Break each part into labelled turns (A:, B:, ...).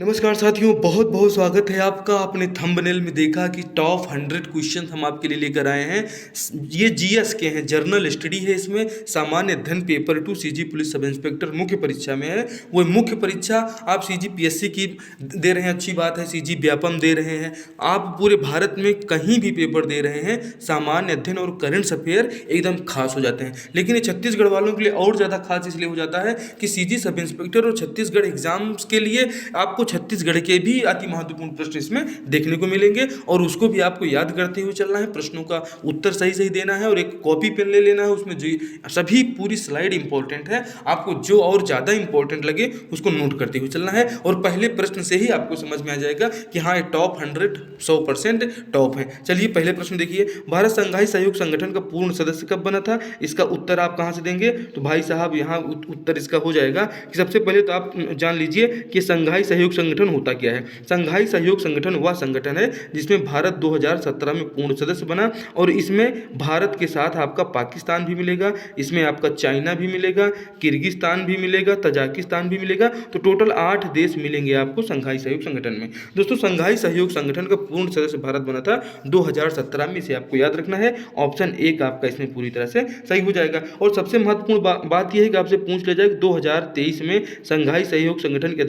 A: नमस्कार साथियों, बहुत बहुत स्वागत है आपका। आपने थंबनेल में देखा कि टॉप 100 क्वेश्चन हम आपके लिए लेकर आए हैं। ये जीएस के हैं, जर्नल स्टडी है। इसमें सामान्य अध्ययन paper 2 CG police sub inspector मुख्य परीक्षा में है। वो मुख्य परीक्षा आप सीजी पीएससी की दे रहे हैं, अच्छी बात है। सीजी व्यापम दे रहे हैं, आप पूरे भारत में कहीं भी पेपर दे रहे हैं, सामान्य अध्ययन और करंट अफेयर एकदम खास हो जाते हैं। लेकिन ये छत्तीसगढ़ वालों के लिए और ज़्यादा खास इसलिए हो जाता है कि सीजी सब इंस्पेक्टर और छत्तीसगढ़ एग्जाम्स के लिए आपको छत्तीसगढ़ के भी अति महत्वपूर्ण प्रश्न इसमें देखने को मिलेंगे और उसको भी आपको याद करते हुए चलना है। प्रश्नों का उत्तर सही सही देना है और एक कॉपी पेन ले लेना है। उसमें जो सभी पूरी स्लाइड इंपॉर्टेंट है, आपको जो और ज़्यादा इंपॉर्टेंट लगे उसको नोट करते हुए चलना है। और पहले प्रश्न से ही आपको समझ में आ जाएगा कि हाँ, ये टॉप 100 100% टॉप है। चलिए पहले प्रश्न देखिए, भारत संघाई सहयोग संगठन का पूर्ण सदस्य कब बना था? इसका उत्तर आप कहाँ से देंगे? तो भाई साहब यहाँ उत्तर इसका हो जाएगा कि सबसे पहले तो आप जान लीजिए कि संघाई सहयोग संगठन होता क्या है। संघाई सहयोग संगठन वह संगठन है जिसमें भारत 2017 में पूर्ण सदस्य बना और इसमें भारत के साथ आपका पाकिस्तान भी मिलेगा, इसमें आपका चाइना भी मिलेगा, किर्गिस्तान भी मिलेगा, तजाकिस्तान भी मिलेगा। तो टोटल 8 देश मिलेंगे आपको संघाई सहयोग संगठन में। दोस्तों, संघाई सहयोग संगठन का पूर्ण सदस्य भारत बना था 2017 में, इसे आपको याद रखना है। ऑप्शन 1 आपका इसमें पूरी तरह से सही हो जाएगा। और सबसे महत्वपूर्ण बात यह है कि आपसे पूछ लिया जाए 2023 में संघाई सहयोग संगठन की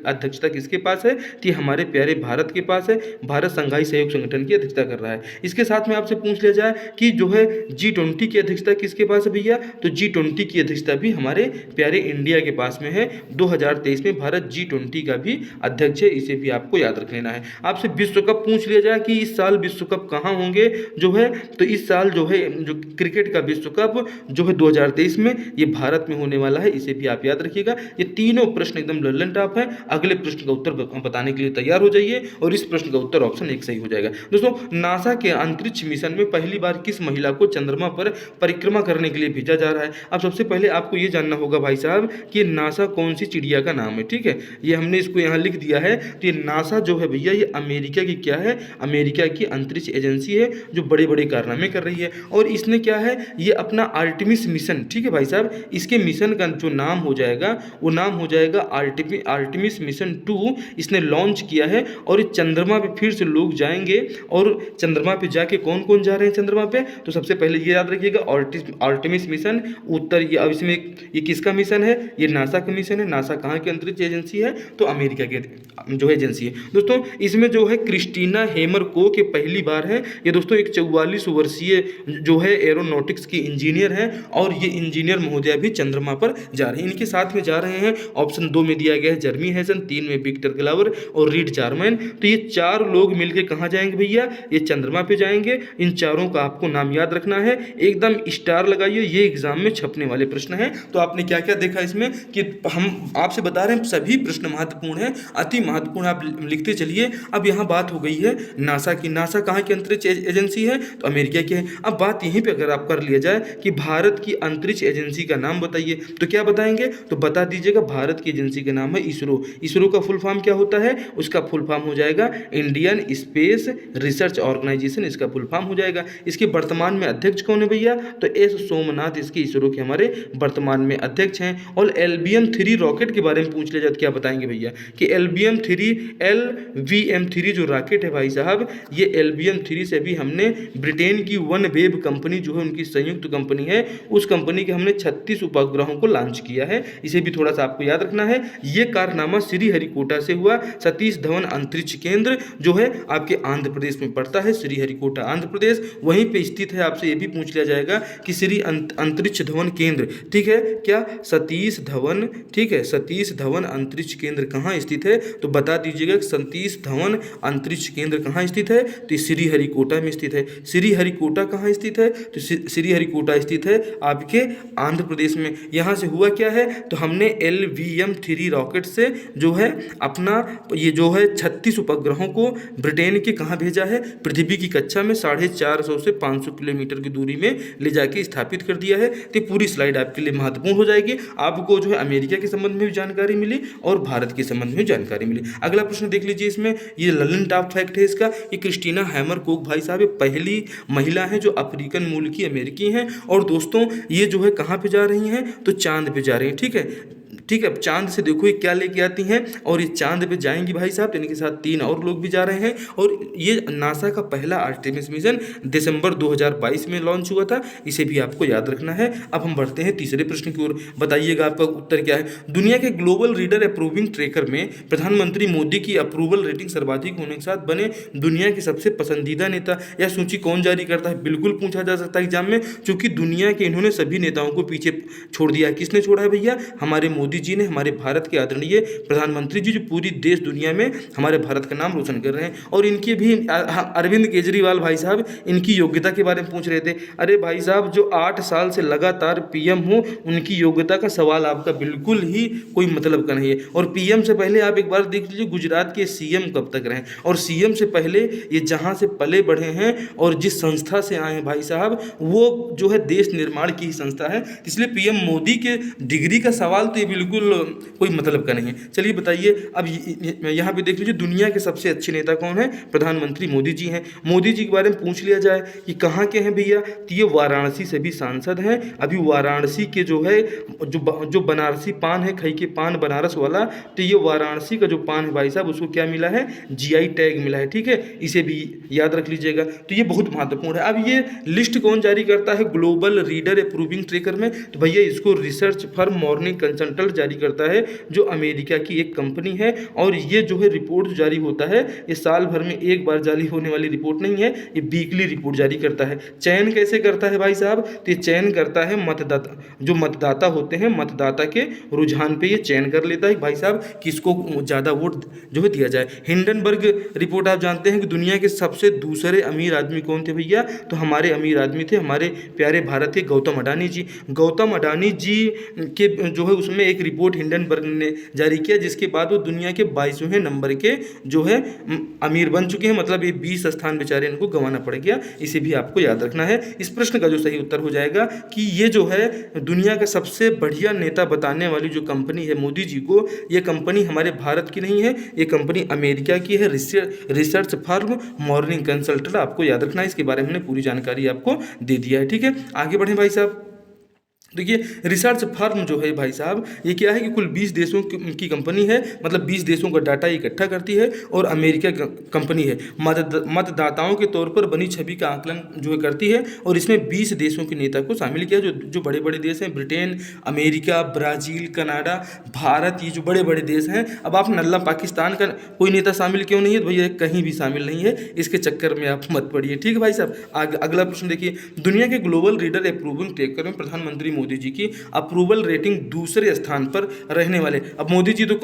A: अध्यक्षता किसके पास है? कि हमारे प्यारे भारत के पास है। भारत संघाई सहयोग संगठन की अध्यक्षता कर रहा है। इसके साथ में आपसे पूछ लिया जाए कि जो है G20 की अध्यक्षता किसके पास है भैया? तो G20 की अध्यक्षता भी हमारे प्यारे इंडिया के पास में है। 2023 में भारत G20 का भी अध्यक्ष है, इसे भी आपको याद रख लेना है। आपसे विश्व कप पूछ लिया जाए कि इस साल विश्व कप कहाँ होंगे जो है, तो इस साल जो है जो क्रिकेट का विश्व कप जो है 2023 में ये भारत में होने वाला है, इसे भी आप याद रखिएगा। ये तीनों प्रश्न एकदम लल्लन टॉप है। अगले प्रश्न का उत्तर बताने के लिए तैयार हो जाइए और इस प्रश्न का उत्तर ऑप्शन 1 सही हो जाएगा। दोस्तों, नासा के अंतरिक्ष मिशन में पहली बार किस महिला को चंद्रमा पर परिक्रमा करने के लिए भेजा जा रहा है? अब सबसे पहले आपको ये जानना होगा भाई साहब कि नासा कौन सी चिड़िया का नाम है। ठीक है, ये हमने इसको यहाँ लिख दिया है। तो ये नासा जो है भैया, ये अमेरिका की क्या है? अमेरिका की अंतरिक्ष एजेंसी है जो बड़े बड़े कारनामे कर रही है। और इसने क्या है, ये अपना आर्टेमिस मिशन, ठीक है भाई साहब, इसके मिशन का जो नाम हो जाएगा वो नाम हो जाएगा आर्टेमिस मिशन 2। इसने लॉन्च किया है और चंद्रमा पे फिर से लोग जाएंगे। और चंद्रमा पे जाके कौन कौन जा रहे हैं चंद्रमा पे? तो सबसे पहले ये याद रखिएगा, आर्टेमिस मिशन उत्तर। ये अब इसमें ये किसका मिशन है? ये नासा का मिशन है। नासा कहाँ की अंतरिक्ष एजेंसी है? तो अमेरिका की जो एजेंसी है। दोस्तों, इसमें जो है क्रिस्टीना हेमर को के पहली बार है। ये दोस्तों एक 44 वर्षीय जो है एरोनॉटिक्स की इंजीनियर है और ये इंजीनियर महोदय भी चंद्रमा पर जा रहे हैं। इनके साथ में जा रहे हैं, ऑप्शन 2 में दिया गया है जर्मी हैसन, 3 में विक्टर ग्लावर और रीड जार्मन। तो ये 4 लोग मिलकर कहाँ जाएंगे भैया? ये चंद्रमा पे जाएंगे। इन चारों का आपको नाम याद रखना है, एकदम स्टार लगाइए, ये एग्जाम में छपने वाले प्रश्न हैं। तो आपने क्या क्या देखा इसमें कि हम आपसे बता रहे हैं सभी प्रश्न महत्वपूर्ण हैं, अति महत्वपूर्ण, आप लिखते चलिए। अब यहाँ बात हो गई है नासा की। नासा कहाँ की अंतरिक्ष एजेंसी है? तो अमेरिका की है। अब बात यहीं पर अगर आप कर लिया जाए कि भारत की अंतरिक्ष एजेंसी का नाम बताइए, तो क्या बताएंगे? तो बता दीजिएगा, भारत की एजेंसी का नाम है इसरो। इसरो का फुल फॉर्म क्या होता है? उसका फुल फॉर्म हो जाएगा इंडियन स्पेस रिसर्च ऑर्गेनाइजेशन, इसका फुल फॉर्म हो जाएगा। इसके वर्तमान में अध्यक्ष कौन है भैया? तो एस सोमनाथ इसके इसरो के हमारे वर्तमान में अध्यक्ष हैं। और LVM-3 रॉकेट के बारे में पूछ लिया जाए तो क्या बताएंगे भैया कि LVM-3 जो रॉकेट है भाई साहब, ये LVM-3 से भी हमने ब्रिटेन की वन वेब कंपनी जो है, उनकी संयुक्त कंपनी है, उस कंपनी के हमने 36 उपग्रहों को लॉन्च किया है। इसे भी थोड़ा सा आपको याद रखना है। ये कारनामा श्रीहरिकोटा से हुआ। सतीश धवन अंतरिक्ष केंद्र जो है आपके आंध्र प्रदेश में पड़ता है, श्रीहरिकोटा आंध्र प्रदेश वहीं पे स्थित है। आपसे ये भी पूछ लिया जाएगा कि श्री अंतरिक्ष धवन केंद्र, ठीक है क्या? सतीश धवन, ठीक है, सतीश धवन अंतरिक्ष केंद्र कहाँ स्थित है? तो बता दीजिएगा सतीश धवन अंतरिक्ष केंद्र कहाँ स्थित है? तो श्रीहरिकोटा में स्थित है। श्रीहरिकोटा कहाँ स्थित है? तो श्रीहरिकोटा स्थित है आपके आंध्र प्रदेश में। यहाँ से हुआ क्या है, तो हमने LVM-3 रॉकेट से जो है अपना ये जो है 36 उपग्रहों को ब्रिटेन के कहाँ भेजा है? पृथ्वी की कक्षा में 450 से 500 किलोमीटर की दूरी में ले जाके स्थापित कर दिया है। तो पूरी स्लाइड आपके लिए महत्वपूर्ण हो जाएगी। आपको जो है अमेरिका के संबंध में भी जानकारी मिली और भारत के संबंध में जानकारी मिली। अगला प्रश्न देख लीजिए, इसमें ये ललन टॉप फैक्ट है इसका। ये क्रिस्टीना हैमर कोक भाई साहब पहली महिला है जो अफ्रीकन मूल की अमेरिकी हैं। और दोस्तों, ये जो है कहाँ पे जा रही हैं? तो चांद पे जा रही हैं। ठीक है, ठीक है। अब चांद से देखो ये क्या लेके आती हैं, और ये चांद पे जाएंगी भाई साहब, तो इनके साथ 3 और लोग भी जा रहे हैं। और ये नासा का पहला आर्टेमिस मिशन दिसंबर 2022 में लॉन्च हुआ था, इसे भी आपको याद रखना है। अब हम बढ़ते हैं तीसरे प्रश्न की ओर, बताइएगा आपका उत्तर क्या है। दुनिया के ग्लोबल रीडर अप्रूविंग ट्रैकर में प्रधानमंत्री मोदी की अप्रूवल रेटिंग सर्वाधिक होने के साथ बने दुनिया के सबसे पसंदीदा नेता। यह सूची कौन जारी करता है, बिल्कुल पूछा जा सकता है एग्जाम में, क्योंकि दुनिया के इन्होंने सभी नेताओं को पीछे छोड़ दिया है। किसने छोड़ा है भैया, हमारे मोदी जी ने, हमारे भारत के आदरणीय प्रधानमंत्री जी, जो पूरी देश दुनिया में हमारे भारत का नाम रोशन कर रहे हैं। और इनके भी अरविंद केजरीवाल भाई साहब, इनकी योग्यता के बारे में पूछ रहे थे। अरे भाई साहब, जो 8 साल से लगातार पीएम हो, उनकी योग्यता का सवाल आपका बिल्कुल ही कोई मतलब का नहीं है। और पीएम से पहले आप एक बार देख लीजिए गुजरात के सीएम कब तक रहे, और सीएम से पहले ये जहां से पले बढ़े हैं और जिस संस्था से आए हैं भाई साहब, वो जो है देश निर्माण की ही संस्था है। इसलिए पीएम मोदी के डिग्री का सवाल तो ये बिल्कुल कोई मतलब का नहीं है। चलिए बताइए, अब यहाँ पे देख लीजिए दुनिया के सबसे अच्छे नेता कौन है, प्रधानमंत्री मोदी जी हैं। मोदी जी के बारे में पूछ लिया जाए कि कहाँ के हैं भैया, तो ये वाराणसी से भी सांसद हैं। अभी वाराणसी के जो है जो बनारसी पान है, खई के पान बनारस वाला, तो ये वाराणसी का जो पान है भाई साहब, उसको क्या मिला है, जीआई टैग मिला है। ठीक है, इसे भी याद रख लीजिएगा। तो ये बहुत महत्वपूर्ण है। अब ये लिस्ट कौन जारी करता है ग्लोबल रीडर अप्रूविंग ट्रैकर में, तो भैया इसको रिसर्च फर्म मॉर्निंग कंसल्टेंट जारी करता है, जो अमेरिका की एक कंपनी है। और ये जो है रिपोर्ट जारी होता है, ये साल भर में एक बार जारी होने वाली रिपोर्ट नहीं है, ये वीकली रिपोर्ट जारी करता है। चयन कैसे करता है भाई साहब, तो ये चयन करता है मतदाता, जो मतदाता होते हैं, मतदाता के रुझान पे ये चयन कर लेता है भाई साहब किसको ज़्यादा वोट जो है दिया जाए। हिंडनबर्ग रिपोर्ट आप जानते हैं कि दुनिया के सबसे दूसरे अमीर आदमी कौन थे भैया, तो हमारे अमीर आदमी थे हमारे प्यारे भारत के गौतम अडानी जी। गौतम अडानी जी के जो है उसमें एक रिपोर्ट हिंडनबर्ग ने जारी किया, जिसके बाद वो दुनिया के 22वें नंबर के जो है अमीर बन चुके हैं। मतलब ये 20 स्थान बेचारे इनको गंवाना पड़ गया, इसे भी आपको याद रखना है। इस प्रश्न का जो सही उत्तर हो जाएगा कि ये जो है दुनिया का सबसे बढ़िया नेता बताने वाली जो कंपनी है मोदी जी को, ये कंपनी हमारे भारत की नहीं है, ये कंपनी अमेरिका की है, रिसर्च फर्म मॉर्निंग कंसल्टेंट। आपको याद रखना है, इसके बारे में पूरी जानकारी आपको दे दिया है। ठीक है, आगे बढ़ें भाई साहब। देखिए रिसर्च फर्म जो है भाई साहब, ये क्या है कि कुल 20 देशों की कंपनी है, मतलब 20 देशों का डाटा इकट्ठा करती है, और अमेरिका कंपनी है। मतदाताओं के तौर पर बनी छवि का आकलन जो है करती है, और इसमें 20 देशों के नेता को शामिल किया, जो बड़े बड़े देश हैं, Britain, America, Brazil, Canada, Bharat, ये जो बड़े बड़े देश हैं। अब आप नल्ला पाकिस्तान का कोई नेता शामिल क्यों नहीं है, तो भैया कहीं भी शामिल नहीं है, इसके चक्कर में आप मत पड़िए। ठीक है भाई साहब, अगला प्रश्न देखिए, दुनिया के ग्लोबल रीडर अप्रूविंग ट्रैकर में प्रधानमंत्री मोदी जी की अप्रूवल रेटिंग दूसरे स्थान पर रहने वाले। अब मोदी जी तो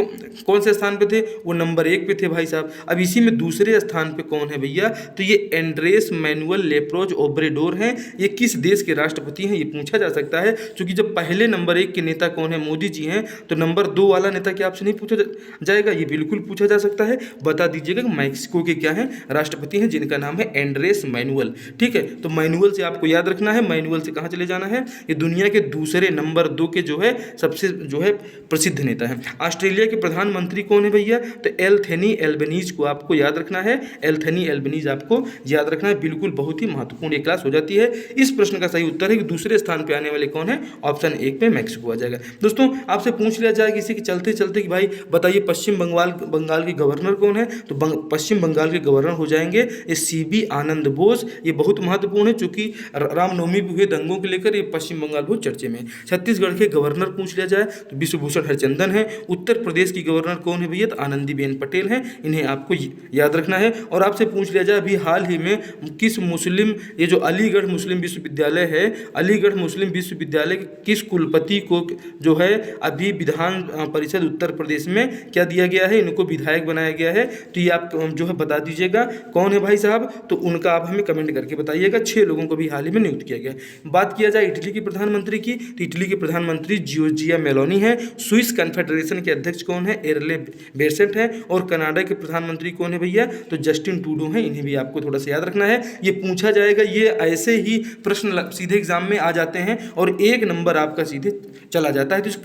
A: कौन से स्थान पे थे, वो नंबर 1 पे थे भाई साहब। अब इसी में दूसरे स्थान पे कौन है भैया, तो ये एंड्रेस मैनुअल लेप्रोज ओब्रेडोर हैं। ये किस देश के राष्ट्रपति हैं, ये पूछा जा सकता है, क्योंकि जब पहले नंबर 1 के नेता कौन है, मोदी जी हैं, तो नंबर 2 वाला नेता क्या आपसे नहीं पूछा जाएगा, ये बिल्कुल पूछा जा सकता है। बता दीजिएगा मैक्सिको के क्या है राष्ट्रपति हैं, जिनका नाम है एंड्रेस मैनुअल। ठीक है, तो मैनुअल से आपको याद रखना है, मैनुअल से कहाँ चले जाना है, ये दुनिया के दूसरे नंबर 2 के जो है सबसे जो है प्रसिद्ध नेता है। ऑस्ट्रेलिया के प्रधानमंत्री कौन है भैया, तो एंथनी एल्बनीज को आपको याद रखना है, एंथनी एल्बनीज आपको याद रखना है, बिल्कुल बहुत ही महत्वपूर्ण एक क्लास हो जाती है। इस प्रश्न का सही उत्तर है कि दूसरे स्थान पे आने वाले कौन है, ऑप्शन 1 पे मैक्सिको आ जाएगा। दोस्तों आपसे पूछ लिया जाए किसी के चलते चलते कि भाई बताइए पश्चिम बंगाल के गवर्नर कौन है, तो पश्चिम बंगाल के गवर्नर हो जाएंगे ये सीबी आनंद बोस। ये बहुत महत्वपूर्ण है, चूंकि रामनवमी भी हुए दंगों को लेकर ये पश्चिम बंगाल बहुत चर्चे में। छत्तीसगढ़ के गवर्नर पूछ लिया जाए तो विश्वभूषण हरिचंदन है। उत्तर प्रदेश की गवर्नर कौन है भैया, तो आनंदीबेन पटेल हैं, इन्हें आपको याद रखना है। और आपसे पूछ लिया जाए अभी हाल ही में किस मुस्लिम, ये जो अलीगढ़ मुस्लिम विश्वविद्यालय है, अलीगढ़ मुस्लिम विश्वविद्यालय के किस कुलपति को जो है अभी विधान परिषद उत्तर प्रदेश में क्या दिया गया है, इनको विधायक बनाया गया है, तो ये आप जो है बता दीजिएगा कौन है भाई साहब, तो उनका आप हमें कमेंट करके बताइएगा। 6 लोगों को भी हाल ही में नियुक्त किया गया। बात किया जाए इटली की प्रधानमंत्री की, तो इटली के प्रधानमंत्री जियोर्जिया मेलोनी है। स्विस कन्फेडरेशन के अध्यक्ष कौन है, एरले बेसेंट है। और कनाडा के प्रधानमंत्री कौन है भैया, तो जस्टिन ट्रूडो है, इन्हें भी आपको थोड़ा सा याद रखना है। ये पूछा जाएगा, ये ऐसे ही प्रश्न सीधे एग्जाम में आ जाते हैं और 1 नंबर आपका सीधे चला जाता है, तो इस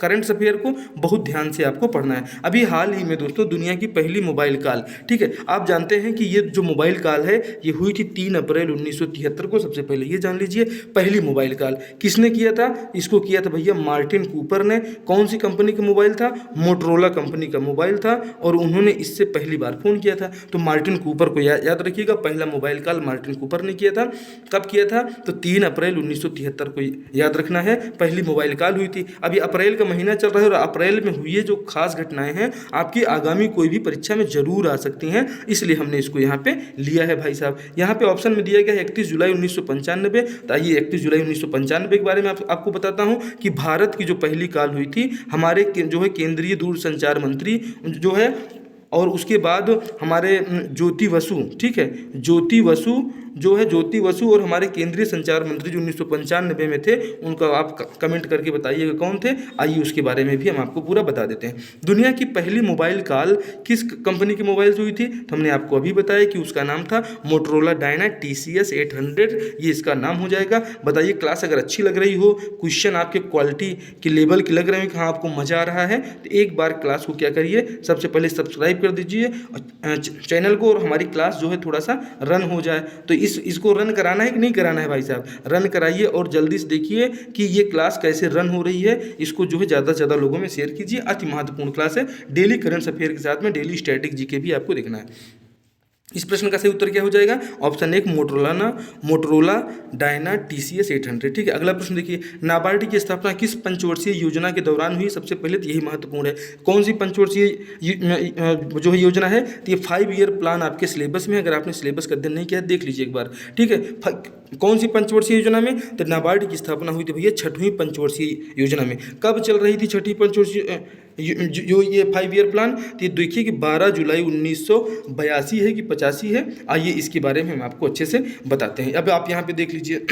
A: करंट अफेयर को बहुत ध्यान से आपको पढ़ना है। अभी हाल ही में दोस्तों दुनिया की पहली मोबाइल कॉल, ठीक है, आप जानते हैं कि ये जो मोबाइल कॉल है ये हुई थी 3 अप्रैल 1973 को। सबसे पहले ये जान लीजिए पहली मोबाइल कॉल किसने किया था? इसको किया था भैया मार्टिन कूपर ने। कौन सी कंपनी का मोबाइल था? मोटरोला कंपनी का मोबाइल था और उन्होंने इससे पहली बार फ़ोन किया था। तो मार्टिन कूपर को याद रखिएगा, पहला मोबाइल कॉल मार्टिन कूपर ने किया था। कब किया था? तो 3 अप्रैल 1973 को याद रखना है, पहली मोबाइल कॉल हुई थी। अभी अप्रैल का महीना चल रहा है और अप्रैल में हुई जो खास घटनाएं हैं आपकी आगामी कोई भी परीक्षा में जरूर आ सकती हैं, इसलिए हमने इसको यहाँ पे लिया है भाई साहब। यहाँ पे ऑप्शन में दिया गया है 31 जुलाई 1995। तो आइए 31 जुलाई 1995 के बारे में आपको बताता हूँ कि भारत की जो पहली कॉल हुई थी हमारे जो है केंद्रीय दूरसंचार मंत्री जो है, और उसके बाद हमारे ज्योति बसु, ठीक है, ज्योति बसु जो है, ज्योति बसु और हमारे केंद्रीय संचार मंत्री जो 1995 में थे, उनका आप कमेंट करके बताइएगा कौन थे। आइए उसके बारे में भी हम आपको पूरा बता देते हैं। दुनिया की पहली मोबाइल कॉल किस कंपनी की मोबाइल से हुई थी? तो हमने आपको अभी बताया कि उसका नाम था मोटरोला डायना TCS 800, ये इसका नाम हो जाएगा। बताइए क्लास अगर अच्छी लग रही हो, क्वेश्चन आपके क्वालिटी के लेवल के लग रहे हैं कि हाँ आपको मज़ा आ रहा है, तो एक बार क्लास को क्या करिए, सबसे पहले सब्सक्राइब कर दीजिए चैनल को, और हमारी क्लास जो है थोड़ा सा रन हो जाए। तो इसको रन कराना है कि नहीं कराना है भाई साहब? रन कराइए और जल्दी से देखिए कि ये क्लास कैसे रन हो रही है। इसको जो है ज़्यादा से ज़्यादा लोगों में शेयर कीजिए। अति महत्वपूर्ण क्लास है, डेली करंट अफेयर के साथ में डेली स्टैटिक जीके भी आपको देखना है। इस प्रश्न का सही उत्तर क्या हो जाएगा? Option 1 Motorola Diana TCS 800। ठीक है, अगला प्रश्न देखिए, नाबार्ड की स्थापना किस पंचवर्षीय योजना के दौरान हुई? सबसे पहले तो यही महत्वपूर्ण है, कौन सी पंचवर्षीय जो है योजना है? तो ये 5 ईयर प्लान आपके सिलेबस में, अगर आपने सिलेबस का अध्ययन नहीं किया देख लीजिए एक बार। ठीक है, कौन सी पंचवर्षीय योजना में? तो नाबार्ड की स्थापना हुई थी भैया 6वीं पंचवर्षीय योजना में। कब चल रही थी 6वीं पंचवर्षीय जो ये 5 ईयर प्लान? तो ये देखिए कि 12 जुलाई 1982 है कि 85 है। आइए इसके बारे में हम आपको अच्छे से बताते हैं। अब आप यहाँ पे देख लीजिए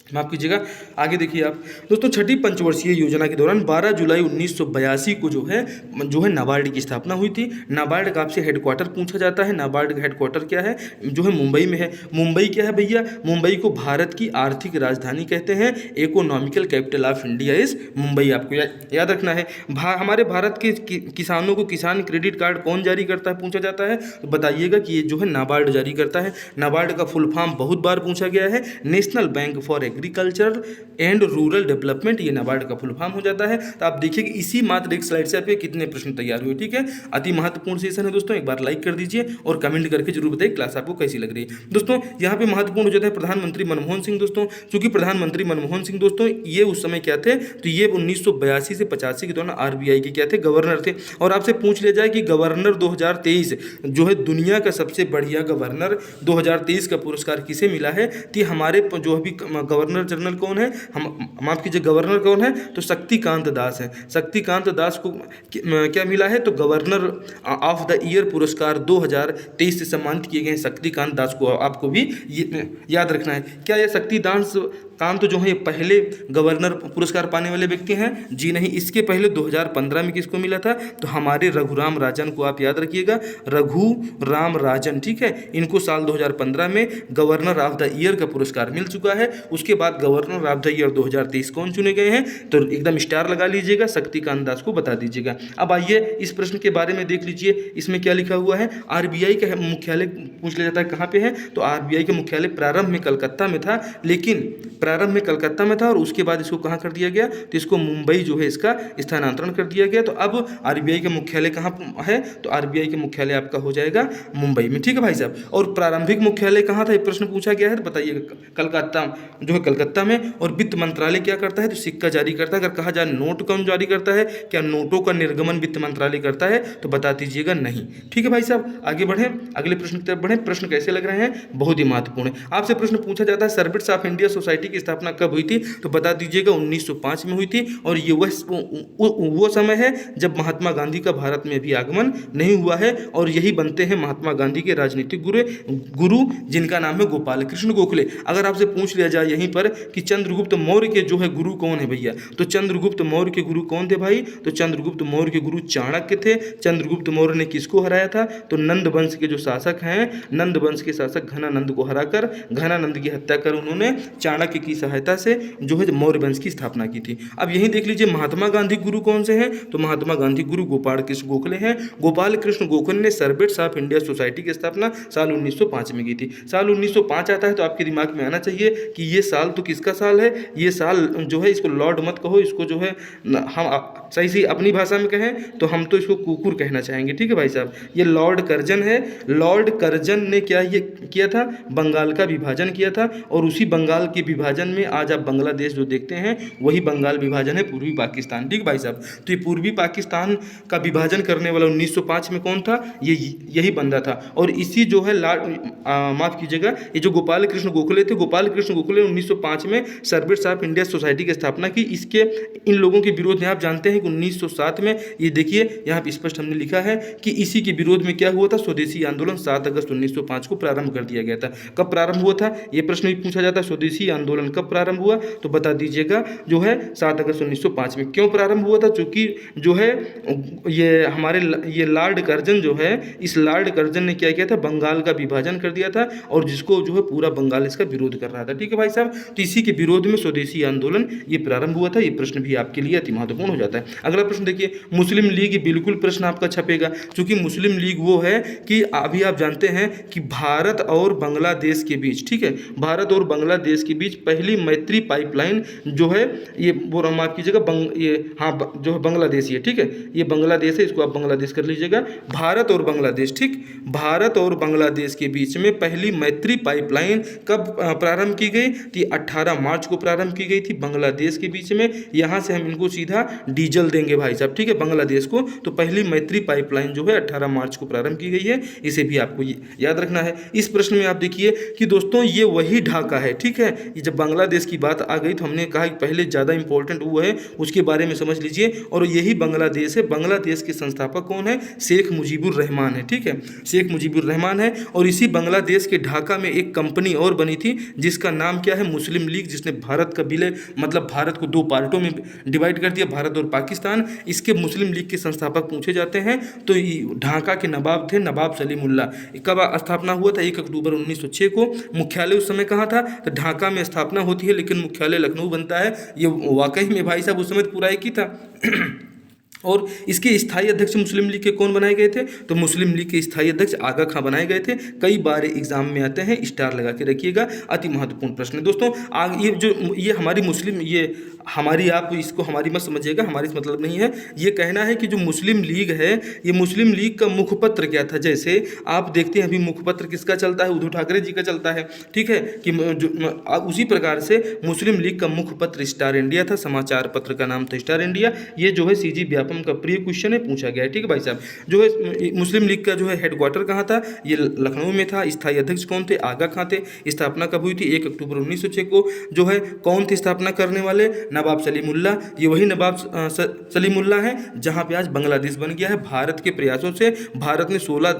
A: माफ़ कीजिएगा, आगे देखिए आप दोस्तों, 6वीं पंचवर्षीय योजना के दौरान 12 जुलाई 1982 को जो है नाबार्ड की स्थापना हुई थी। नाबार्ड का आपसे हेडक्वार्टर पूछा जाता है। नाबार्ड का हेडक्वार्टर क्या है? जो है मुंबई में है। मुंबई क्या है भैया? मुंबई को भारत की आर्थिक राजधानी कहते हैं। Economical capital of India is Mumbai, आपको याद रखना है। हमारे भारत के किसानों को किसान क्रेडिट कार्ड कौन जारी करता है पूछा जाता है? तो बताइएगा कि ये जो है नाबार्ड जारी करता है। नाबार्ड का फुल फॉर्म बहुत बार पूछा गया है, national bank for agriculture and rural development, ये नाबार्ड का फुल फॉर्म हो जाता है। तो आप देखिए कि इसी मात्र एक स्लाइड से आपके कितने प्रश्न तैयार हुए। ठीक है, अति महत्वपूर्ण सेशन है दोस्तों, एक बार लाइक कर दीजिए और कमेंट करके जरूर बताइए क्लास आपको कैसी लग रही है। दोस्तों यहाँ पे महत्वपूर्ण हो जाता है प्रधानमंत्री मनमोहन सिंह दोस्तों, क्योंकि प्रधानमंत्री मनमोहन सिंह दोस्तों ये उस समय क्या थे? तो ये 1982 से 85 के दौरान RBI के क्या थे? गवर्नर थे। और आपसे पूछ लिया जाए कि गवर्नर 2023 जो है दुनिया का सबसे बढ़िया गवर्नर 2023 का पुरस्कार किसे मिला है? तो हमारे जो अभी गवर्नर जनरल कौन है, हम माफ कीजिए गवर्नर कौन है? तो शक्तिकांत दास है। शक्तिकांत दास को क्या मिला है? तो गवर्नर ऑफ द ईयर पुरस्कार 2023 से सम्मानित किए गए शक्तिकांत दास को आपको भी याद रखना है। क्या यह शक्तिकांत जो है पहले गवर्नर पुरस्कार पाने वाले व्यक्ति हैं? जी नहीं, इसके पहले 2015 में किसको मिला था? तो हमारे रघुराम राजन को आप याद रखिएगा, रघुराम राजन। ठीक है, इनको साल 2015 में गवर्नर ऑफ द ईयर का पुरस्कार मिल चुका है। उसके बाद गवर्नर ऑफ द ईयर 2023 कौन चुने गए हैं? तो एकदम स्टार लगा लीजिएगा, शक्तिकांत दास को बता दीजिएगा। अब आइए इस प्रश्न के बारे में देख लीजिए, इसमें क्या लिखा हुआ है? RBI का मुख्यालय पूछ लिया जाता है कहाँ पे है? तो RBI का मुख्यालय प्रारंभ में कलकत्ता में था, लेकिन प्रारंभ में कलकत्ता में था और उसके बाद इसको कहाँ कर दिया गया? तो इसको मुंबई जो है इसका स्थानांतरण कर दिया गया। तो अब RBI का मुख्यालय कहाँ है? तो RBI का मुख्यालय आपका हो जाएगा मुंबई में। ठीक है भाई साहब, और प्रारंभिक मुख्यालय कहाँ था? ये प्रश्न पूछा गया है, तो बताइएगा कलकत्ता जो है कलकत्ता में। और वित्त मंत्रालय क्या करता है? तो सिक्का जारी करता है। अगर कहा जाए नोट कौन जारी करता है? क्या नोटों का निर्गमन वित्त मंत्रालय करता है? तो बता दीजिएगा नहीं। ठीक है भाई साहब, आगे बढ़ें, अगले प्रश्न की तरफ बढ़ें। प्रश्न कैसे लग रहे हैं? बहुत ही महत्वपूर्ण है। आपसे प्रश्न पूछा जाता है सर्विस ऑफ इंडिया सोसाइटी की स्थापना कब हुई थी? तो बता दीजिएगा 1905 में हुई थी। और ये वो समय है जब महात्मा गांधी का भारत में भी आगमन नहीं हुआ है, और यही बनते हैं महात्मा गांधी के राजनीतिक गुरु जिनका नाम है गोपाल कृष्ण गोखले। अगर आपसे पूछ लिया जाए यहीं पर कि चंद्रगुप्त मौर्य के जो है गुरु कौन है भैया? तो चंद्रगुप्त मौर्य के गुरु कौन थे भाई? तो चंद्रगुप्त मौर्य के गुरु चाणक्य थे। चंद्रगुप्त मौर्य ने किसको हराया था? तो नंद वंश के जो शासक हैं, नंद वंश के शासक घनानंद को हराकर घनानंद की हत्या कर उन्होंने चाणक्य की सहायता से जो है मौर्य वंश की स्थापना की थी। अब यहीं देख लीजिए महात्मा गांधी गुरु कौन से हैं? तो महात्मा गांधी गुरु गोपाल कृष्ण गोखले हैं। गोपाल कृष्ण गोखले ने सर्विस ऑफ इंडिया सोसाइटी की स्थापना साल 1905 में की थी। साल 1905 आता है तो आपके दिमाग में आना चाहिए कि ये साल साल तो किसका साल है? ये साल जो है, इसको लॉर्ड मत कहो, इसको जो है हम सही से अपनी भाषा में कहें तो हम तो इसको कुकुर कहना चाहेंगे। ठीक है भाई साहब, ये लॉर्ड कर्जन है। लॉर्ड कर्जन ने क्या ये किया था? बंगाल का विभाजन किया था, और उसी बंगाल के विभाजन में आज आप बांग्लादेश जो देखते हैं वही बंगाल विभाजन है, पूर्वी पाकिस्तान। ठीक भाई साहब, तो ये पूर्वी पाकिस्तान का विभाजन करने वाला 1905 में कौन था? ये यही बंदा था। और इसी जो है माफ़ कीजिएगा, ये जो गोपाल कृष्ण गोखले थे, गोपाल कृष्ण गोखले 1905 में सर्विस ऑफ इंडिया सोसाइटी की स्थापना की। इसके इन लोगों के विरोध में आप जानते हैं कि 1907 में, ये देखिए यहाँ पे स्पष्ट हमने लिखा है कि इसी के विरोध में क्या हुआ था? स्वदेशी आंदोलन 7 अगस्त 1905 को प्रारंभ कर दिया गया था। कब प्रारंभ हुआ था? ये प्रश्न भी पूछा जाता है, स्वदेशी आंदोलन कब प्रारंभ हुआ? तो बता दीजिएगा, जो है 7 अगस्त 1905 में। क्यों प्रारंभ हुआ था? चूंकि जो है ये हमारे ये लॉर्ड कर्जन जो है, इस लॉर्ड कर्जन ने क्या किया था? बंगाल का विभाजन कर दिया था, और जिसको जो है पूरा बंगाल इसका विरोध कर रहा था। ठीक है भाई साहब, तो इसी के विरोध में स्वदेशी आंदोलन ये प्रारंभ हुआ था। ये प्रश्न भी आपके लिए अति महत्वपूर्ण हो जाता है। अगला प्रश्न देखिए, मुस्लिम लीग, बिल्कुल प्रश्न आपका छपेगा, क्योंकि मुस्लिम लीग वो है कि अभी आप जानते हैं कि भारत और बांग्लादेश के बीच, ठीक है, भारत और बांग्लादेश के बीच पहली मैत्री पाइपलाइन जो है, ये वो माफ कीजिएगा, जो है बांग्लादेश, ये ठीक है, ये बांग्लादेश है, इसको आप बांग्लादेश कर लीजिएगा। भारत और बांग्लादेश, ठीक, भारत और बांग्लादेश के बीच में पहली मैत्री पाइपलाइन कब प्रारंभ की गई थी? 18 मार्च को प्रारंभ की गई थी बांग्लादेश के बीच में। यहाँ से हम इनको सीधा डीजल देंगे भाई साहब, ठीक है, बांग्लादेश को। तो पहली मैत्री पाइपलाइन जो है 18 मार्च को प्रारंभ की गई है, इसे भी आपको याद रखना है। इस प्रश्न में आप देखिए कि दोस्तों ये वही ढाका है, ठीक है। ये जब बांग्लादेश की बात आ गई तो हमने कहा कि पहले ज़्यादा इंपॉर्टेंट वो है, उसके बारे में समझ लीजिए। और यही बांग्लादेश है। बांग्लादेश के संस्थापक कौन है? शेख मुजीबुर रहमान है, ठीक है, शेख मुजीबुर रहमान है। और इसी बांग्लादेश के ढाका में एक कंपनी और बनी थी जिसका नाम क्या है? मुस्लिम लीग, जिसने भारत का विलय, मतलब भारत को दो पार्टों में डिवाइड कर दिया, भारत और पाकिस्तान। इसके मुस्लिम लीग के संस्थापक पूछे जाते हैं तो ढाका के नवाब थे, नवाब सलीमुल्लाह। कब स्थापना हुआ था? 1 अक्टूबर 1906 को। मुख्यालय उस समय कहाँ था? तो ढाका में स्थापना होती है, लेकिन मुख्यालय लखनऊ बनता है। ये वाकई में भाई साहब उस समय पूरा एक ही था। और इसके स्थायी अध्यक्ष मुस्लिम लीग के कौन बनाए गए थे? तो मुस्लिम लीग के स्थायी अध्यक्ष आगा खां बनाए गए थे। कई बार एग्जाम में आते हैं, स्टार लगा के रखिएगा, अति महत्वपूर्ण प्रश्न है दोस्तों। ये हमारी मुस्लिम, ये हमारी, आप इसको हमारी मत समझिएगा, हमारी मतलब नहीं है। ये कहना है कि जो मुस्लिम लीग है, ये मुस्लिम लीग का मुखपत्र क्या था? जैसे आप देखते हैं अभी मुखपत्र किसका चलता है? उद्धव ठाकरे जी का चलता है, ठीक है, कि उसी प्रकार से मुस्लिम लीग का मुखपत्र स्टार इंडिया था, समाचार पत्र का नाम था स्टार इंडिया। ये जो है सीजी व्यापम का प्रिय क्वेश्चन है, पूछा गया है, ठीक है भाई साहब। जो है मुस्लिम लीग का जो है हेडक्वार्टर कहाँ था? ये लखनऊ में था। स्थायी अध्यक्ष कौन थे? आगा खां थे। स्थापना कब हुई थी? 1 अक्टूबर 1906 को। जो है कौन थे स्थापना करने वाले? नवाब सलीमुल्लाह। ये वही नवाब सलीमुल्लाह हैं जहाँ पे आज बांग्लादेश बन गया है। भारत के प्रयासों से भारत ने 16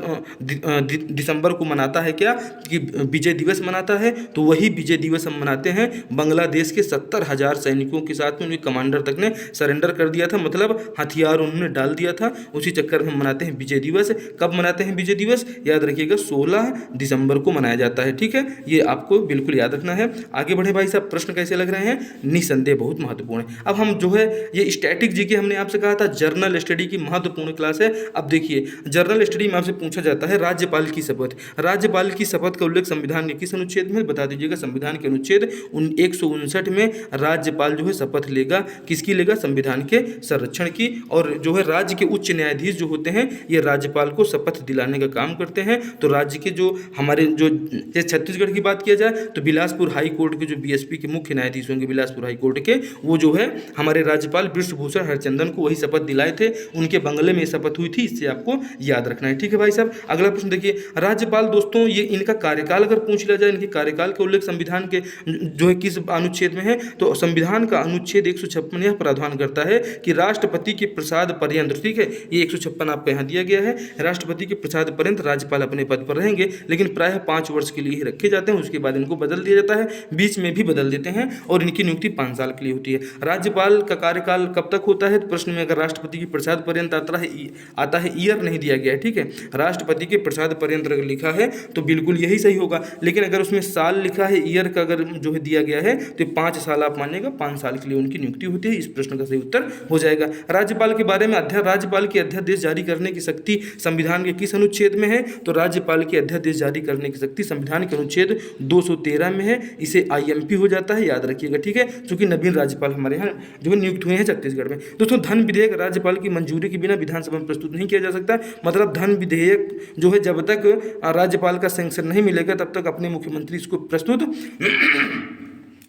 A: दिसंबर को मनाता है क्या कि विजय दिवस मनाता है, तो वही विजय दिवस हम मनाते हैं। बांग्लादेश के 70,000 सैनिकों के साथ में उनके कमांडर तक ने सरेंडर कर दिया था, मतलब हथियार उन्होंने डाल दिया था। उसी चक्कर में हम मनाते हैं विजय दिवस। कब मनाते हैं विजय दिवस? याद रखिएगा, 16 दिसंबर को मनाया जाता है, ठीक है, ये आपको बिल्कुल याद रखना है। आगे बढ़े भाई साहब, प्रश्न कैसे लग रहे हैं? निसंदेह बहुत महत्वपूर्ण है। अब हम जो है ये स्टैटिक जीके, हमने आपसे कहा था जर्नल स्टडी की महत्वपूर्ण क्लास है। अब देखिए जर्नल स्टडी में आपसे पूछा जाता है राज्यपाल की शपथ। राज्यपाल की शपथ का उल्लेख संविधान के किस अनुच्छेद में? बता दीजिएगा, संविधान के अनुच्छेद 159 में राज्यपाल जो है शपथ लेगा। किसकी लेगा? संविधान के संरक्षण की। और जो है राज्य के उच्च न्यायाधीश जो होते हैं, ये राज्यपाल को शपथ दिलाने का काम करते हैं। तो राज्य के जो हमारे जो छत्तीसगढ़ की बात किया जाए तो बिलासपुर हाई कोर्ट के जो बीएसपी के मुख्य न्यायाधीश होंगे बिलासपुर हाई कोर्ट के, वो जो है हमारे राज्यपाल बृषभूषण हरचंदन को वही शपथ दिलाए थे। उनके बंगले में शपथ हुई थी, इससे आपको याद रखना है, ठीक है भाई साहब। अगला प्रश्न देखिए, राज्यपाल दोस्तों ये इनका कार्यकाल अगर पूछ लिया जाए, इनके कार्यकाल का उल्लेख संविधान के जो है किस अनुच्छेद में है? तो संविधान का अनुच्छेद 156 यह प्रावधान करता है कि राष्ट्रपति के प्रसाद पर्यंत, ठीक है, ये 156 आपको यहाँ दिया गया है, राष्ट्रपति के प्रसाद पर्यंत राज्यपाल अपने पद पर रहेंगे, लेकिन प्रायः 5 वर्ष के लिए ही रखे जाते हैं। उसके बाद इनको बदल दिया जाता है, बीच में भी बदल देते हैं, और इनकी नियुक्ति 5 साल के लिए होती है। राज्यपाल का कार्यकाल कब तक होता है? तो प्रश्न में अगर राष्ट्रपति के प्रसाद पर्यंत आता है, ईयर नहीं दिया गया है, ठीक है, राष्ट्रपति के प्रसाद पर्यंत अगर लिखा है तो बिल्कुल यही सही होगा। लेकिन अगर उसमें साल लिखा है, ईयर का अगर जो है दिया गया है, तो 5 साल आप मानिएगा, 5 साल के लिए उनकी नियुक्ति होती है। इस प्रश्न का सही उत्तर हो जाएगा। राज्यपाल राज्यपाल के बारे में राज्यपाल की अध्यादेश जारी करने की शक्ति संविधान के किस अनुच्छेद में है? तो राज्यपाल की अध्यादेश जारी करने की शक्ति संविधान के अनुच्छेद 213 में है। इसे IMP हो जाता है, याद रखिएगा, ठीक है, क्योंकि नवीन राज्यपाल हमारे यहाँ जो है नियुक्त हुए हैं छत्तीसगढ़ में। दोस्तों, धन विधेयक राज्यपाल की मंजूरी के बिना विधानसभा में प्रस्तुत नहीं किया जा सकता। मतलब धन विधेयक जो है जब तक राज्यपाल का सैंक्शन नहीं मिलेगा तब तक अपने मुख्यमंत्री इसको प्रस्तुत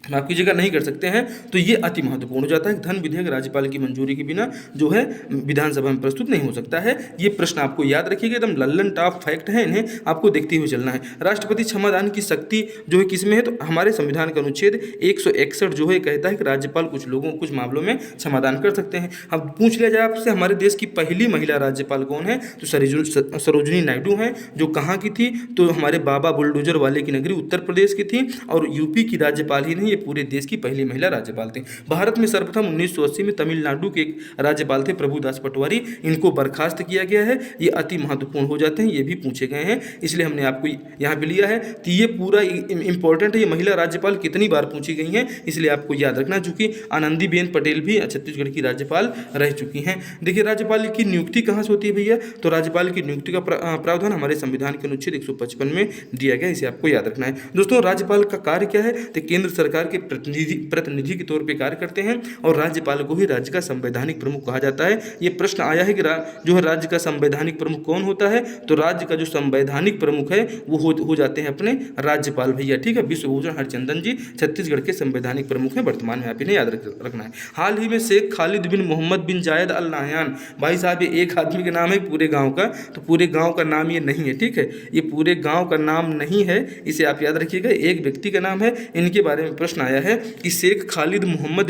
A: माफ कीजिएगा नहीं कर सकते हैं। तो ये अति महत्वपूर्ण हो जाता है। धन विधेयक राज्यपाल की मंजूरी के बिना जो है विधानसभा में प्रस्तुत नहीं हो सकता है। ये प्रश्न आपको याद रखिएगा, एकदम लल्लन टॉप फैक्ट है, इन्हें आपको देखते हुए चलना है। राष्ट्रपति क्षमादान की शक्ति जो है किसमें है? तो हमारे संविधान का अनुच्छेद 161 जो है कहता है कि राज्यपाल कुछ मामलों में क्षमादान कर सकते हैं। अब पूछ लिया जाए आपसे हमारे देश की पहली महिला राज्यपाल कौन है? तो सरोजिनी नायडू हैं, जो कहाँ की थी? तो हमारे बाबा बुलडोजर वाले की नगरी उत्तर प्रदेश की थी, और यूपी की राज्यपाल ही नहीं, पूरे देश की पहली महिला राज्यपाल थी। भारत में सर्वप्रथम 1980 में तमिलनाडु के एक राज्यपाल थे प्रभुदास पटवारी, इनको बर्खास्त किया गया है। ये अति महत्वपूर्ण हो जाते हैं, ये भी पूछे गए हैं, इसलिए हमने आपको यहाँ पे लिया है। तो ये पूरा इंपॉर्टेंट है। ये महिला राज्यपाल कितनी बार पूछी गई हैं, इसलिए आपको याद रखना, चूंकि आनंदीबेन पटेल भी छत्तीसगढ़ की राज्यपाल रह चुकी हैं। देखिए, राज्यपाल की नियुक्ति कहाँ से होती है भैया? तो राज्यपाल की नियुक्ति का प्रावधान हमारे संविधान के अनुच्छेद 155 में दिया गया, इसे आपको याद रखना है। दोस्तों, राज्यपाल का कार्य क्या है? तो केंद्र सरकार के प्रतिनिधि के तौर पे कार्य करते हैं, और राज्यपाल को ही राज्य का संवैधानिक प्रमुख कहा जाता है। ये प्रश्न आया है कि जो है राज्य का संवैधानिक प्रमुख कौन होता है? तो राज्य का जो संवैधानिक प्रमुख है वो हो जाते हैं अपने राज्यपाल भैया, ठीक है। विश्वभूषण हरिचंदन जी छत्तीसगढ़ के संवैधानिक प्रमुख हैं वर्तमान में, आप इन्हें याद रखना है। हाल ही में शेख खालिद बिन मोहम्मद बिन जायद अल नाहयान, भाई साहब ये एक आदमी का नाम है पूरे गाँव का, तो पूरे गाँव का नाम ये नहीं है, ठीक है, ये पूरे गाँव का नाम नहीं है, इसे आप याद रखिएगा, एक व्यक्ति का नाम है। इनके बारे में प्रश्न आया है कि शेख खालिद मोहम्मद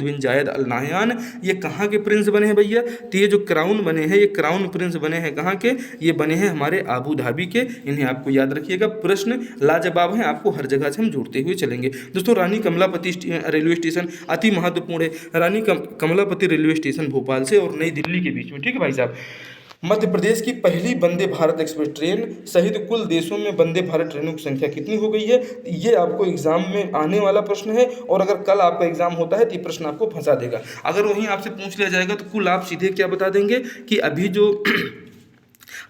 A: बिन जायद अल नाहयान ये कहाँ के प्रिंस बने हैं भैया? तो ये जो क्राउन बने हैं, ये क्राउन प्रिंस बने हैं कहाँ के? ये बने हैं हमारे आबू धाबी के। इन्हें आपको याद रखिएगा, प्रश्न लाजवाब हैं, आपको हर जगह से हम जोड़ते हुए चलेंगे। दोस्तों, रानी कमलापति रेलवे स्टेशन अति महत्वपूर्ण है। रानी कमलापति रेलवे स्टेशन भोपाल से और नई दिल्ली के बीच में, ठीक है भाई साहब। मध्य प्रदेश की पहली वंदे भारत एक्सप्रेस ट्रेन सहित कुल देशों में वंदे भारत ट्रेनों की संख्या कितनी हो गई है? ये आपको एग्जाम में आने वाला प्रश्न है, और अगर कल आपका एग्जाम होता है तो ये प्रश्न आपको फंसा देगा। अगर वहीं आपसे पूछ लिया जाएगा तो कुल आप सीधे क्या बता देंगे कि अभी जो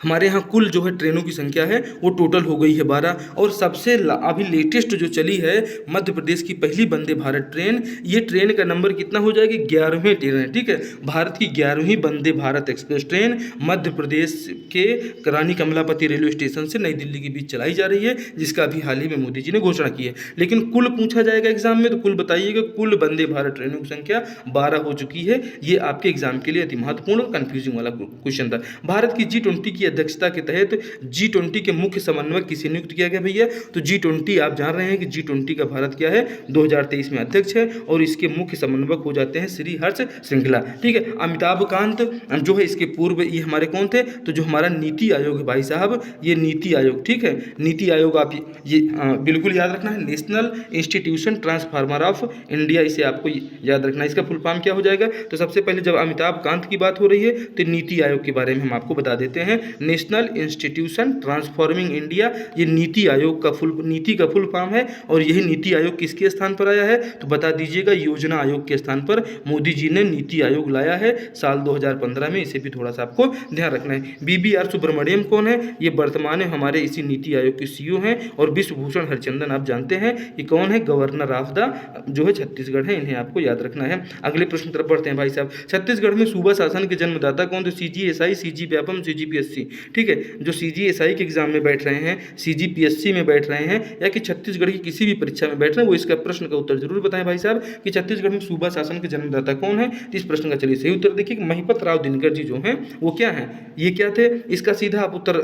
A: हमारे यहाँ कुल जो है ट्रेनों की संख्या है वो टोटल हो गई है 12, और सबसे अभी लेटेस्ट जो चली है मध्य प्रदेश की पहली वंदे भारत ट्रेन, ये ट्रेन का नंबर कितना हो जाएगी? 11वीं ट्रेन है, ठीक है। भारत की 11वीं वंदे भारत एक्सप्रेस ट्रेन मध्य प्रदेश के रानी कमलापति रेलवे स्टेशन से नई दिल्ली के बीच चलाई जा रही है, जिसका अभी हाल ही में मोदी जी ने घोषणा की है। लेकिन कुल पूछा जाएगा एग्जाम में, तो कुल बताइएगा, कुल वंदे भारत ट्रेनों की संख्या 12 हो चुकी है। ये आपके एग्जाम के लिए अति महत्वपूर्ण कंफ्यूजिंग वाला क्वेश्चन था। भारत की G20 की अध्यक्षता के तहत G20 के मुख्य समन्वयक किसे नियुक्त किया गया भैया? तो G20 आप जान रहे हैं कि G20 का भारत क्या है? 2023 में अध्यक्ष है, और इसके मुख्य समन्वयक हो जाते हैं श्री हर्ष श्रृंगला, ठीक है। अमिताभ कांत जो है इसके पूर्व ये हमारे कौन थे? तो जो हमारा नीति आयोग है भाई साहब, ये नीति आयोग, ठीक है, नीति आयोग आप ये बिल्कुल याद रखना है, national institution transformer of India, इसे आपको याद रखना है। इसका फुल फॉर्म क्या हो जाएगा? तो सबसे पहले जब अमिताभ कांत की बात हो रही है तो नीति आयोग के बारे में हम आपको बता देते हैं। नेशनल इंस्टीट्यूशन ट्रांसफॉर्मिंग इंडिया, ये नीति आयोग का नीति का फुल फॉर्म है, और यही नीति आयोग किसके स्थान पर आया है? तो बता दीजिएगा, योजना आयोग के स्थान पर मोदी जी ने नीति आयोग लाया है साल 2015 में, इसे भी थोड़ा सा आपको ध्यान रखना है। BBR सुब्रमण्यम कौन है? ये वर्तमान में हमारे इसी नीति आयोग के CEO हैं, और विश्वभूषण हरिचंदन आप जानते हैं ये कौन है? गवर्नर ऑफ द जो है छत्तीसगढ़ है, इन्हें आपको याद रखना है। अगले प्रश्न तरफ बढ़ते हैं भाई साहब। छत्तीसगढ़ में सूबा शासन के जन्मदाता कौन? तो CGSI, CG व्यापम, CGPSC, ठीक है। जो CGSI के एग्जाम में बैठ रहे हैं, CGPSC में बैठ रहे हैं, या कि छत्तीसगढ़ की किसी भी परीक्षा में बैठ रहे हैं, वो इसका प्रश्न का उत्तर जरूर बताएं भाई साहब कि छत्तीसगढ़ में सूबा शासन के जन्मदाता कौन है? तो इस प्रश्न का चलिए सही उत्तर देखिए, महिपत राव दिनकर जी जो हैं वो क्या हैं? ये क्या थे? इसका सीधा आप उत्तर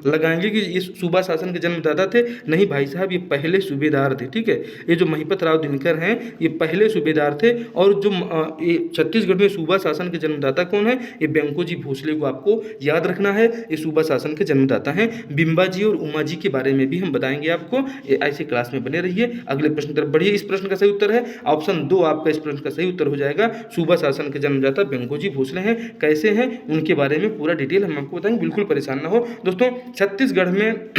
A: लगाएंगे कि ये सूबा शासन के जन्मदाता थे। नहीं भाई साहब, ये पहले सूबेदार थे, ठीक है। ये जो महिपत राव दिनकर हैं ये पहले सूबेदार थे, और जो छत्तीसगढ़ में सूबा शासन के जन्मदाता कौन है? ये बेंको जी भोसले को आपको याद रखना है, ये सूबा शासन के जन्मदाता हैं। बिंबा जी और उमा जी के बारे में भी हम बताएंगे आपको, ऐसे क्लास में बने रहिए। अगले प्रश्न तरफ बढ़िए। इस प्रश्न का सही उत्तर है ऑप्शन 2, आपका इस प्रश्न का सही उत्तर हो जाएगा, सूबा शासन के जन्मदाता बेंको जी भोसले हैं। कैसे हैं उनके बारे में पूरा डिटेल हम आपको बताएंगे, बिल्कुल परेशान ना हो। दोस्तों, छत्तीसगढ़ में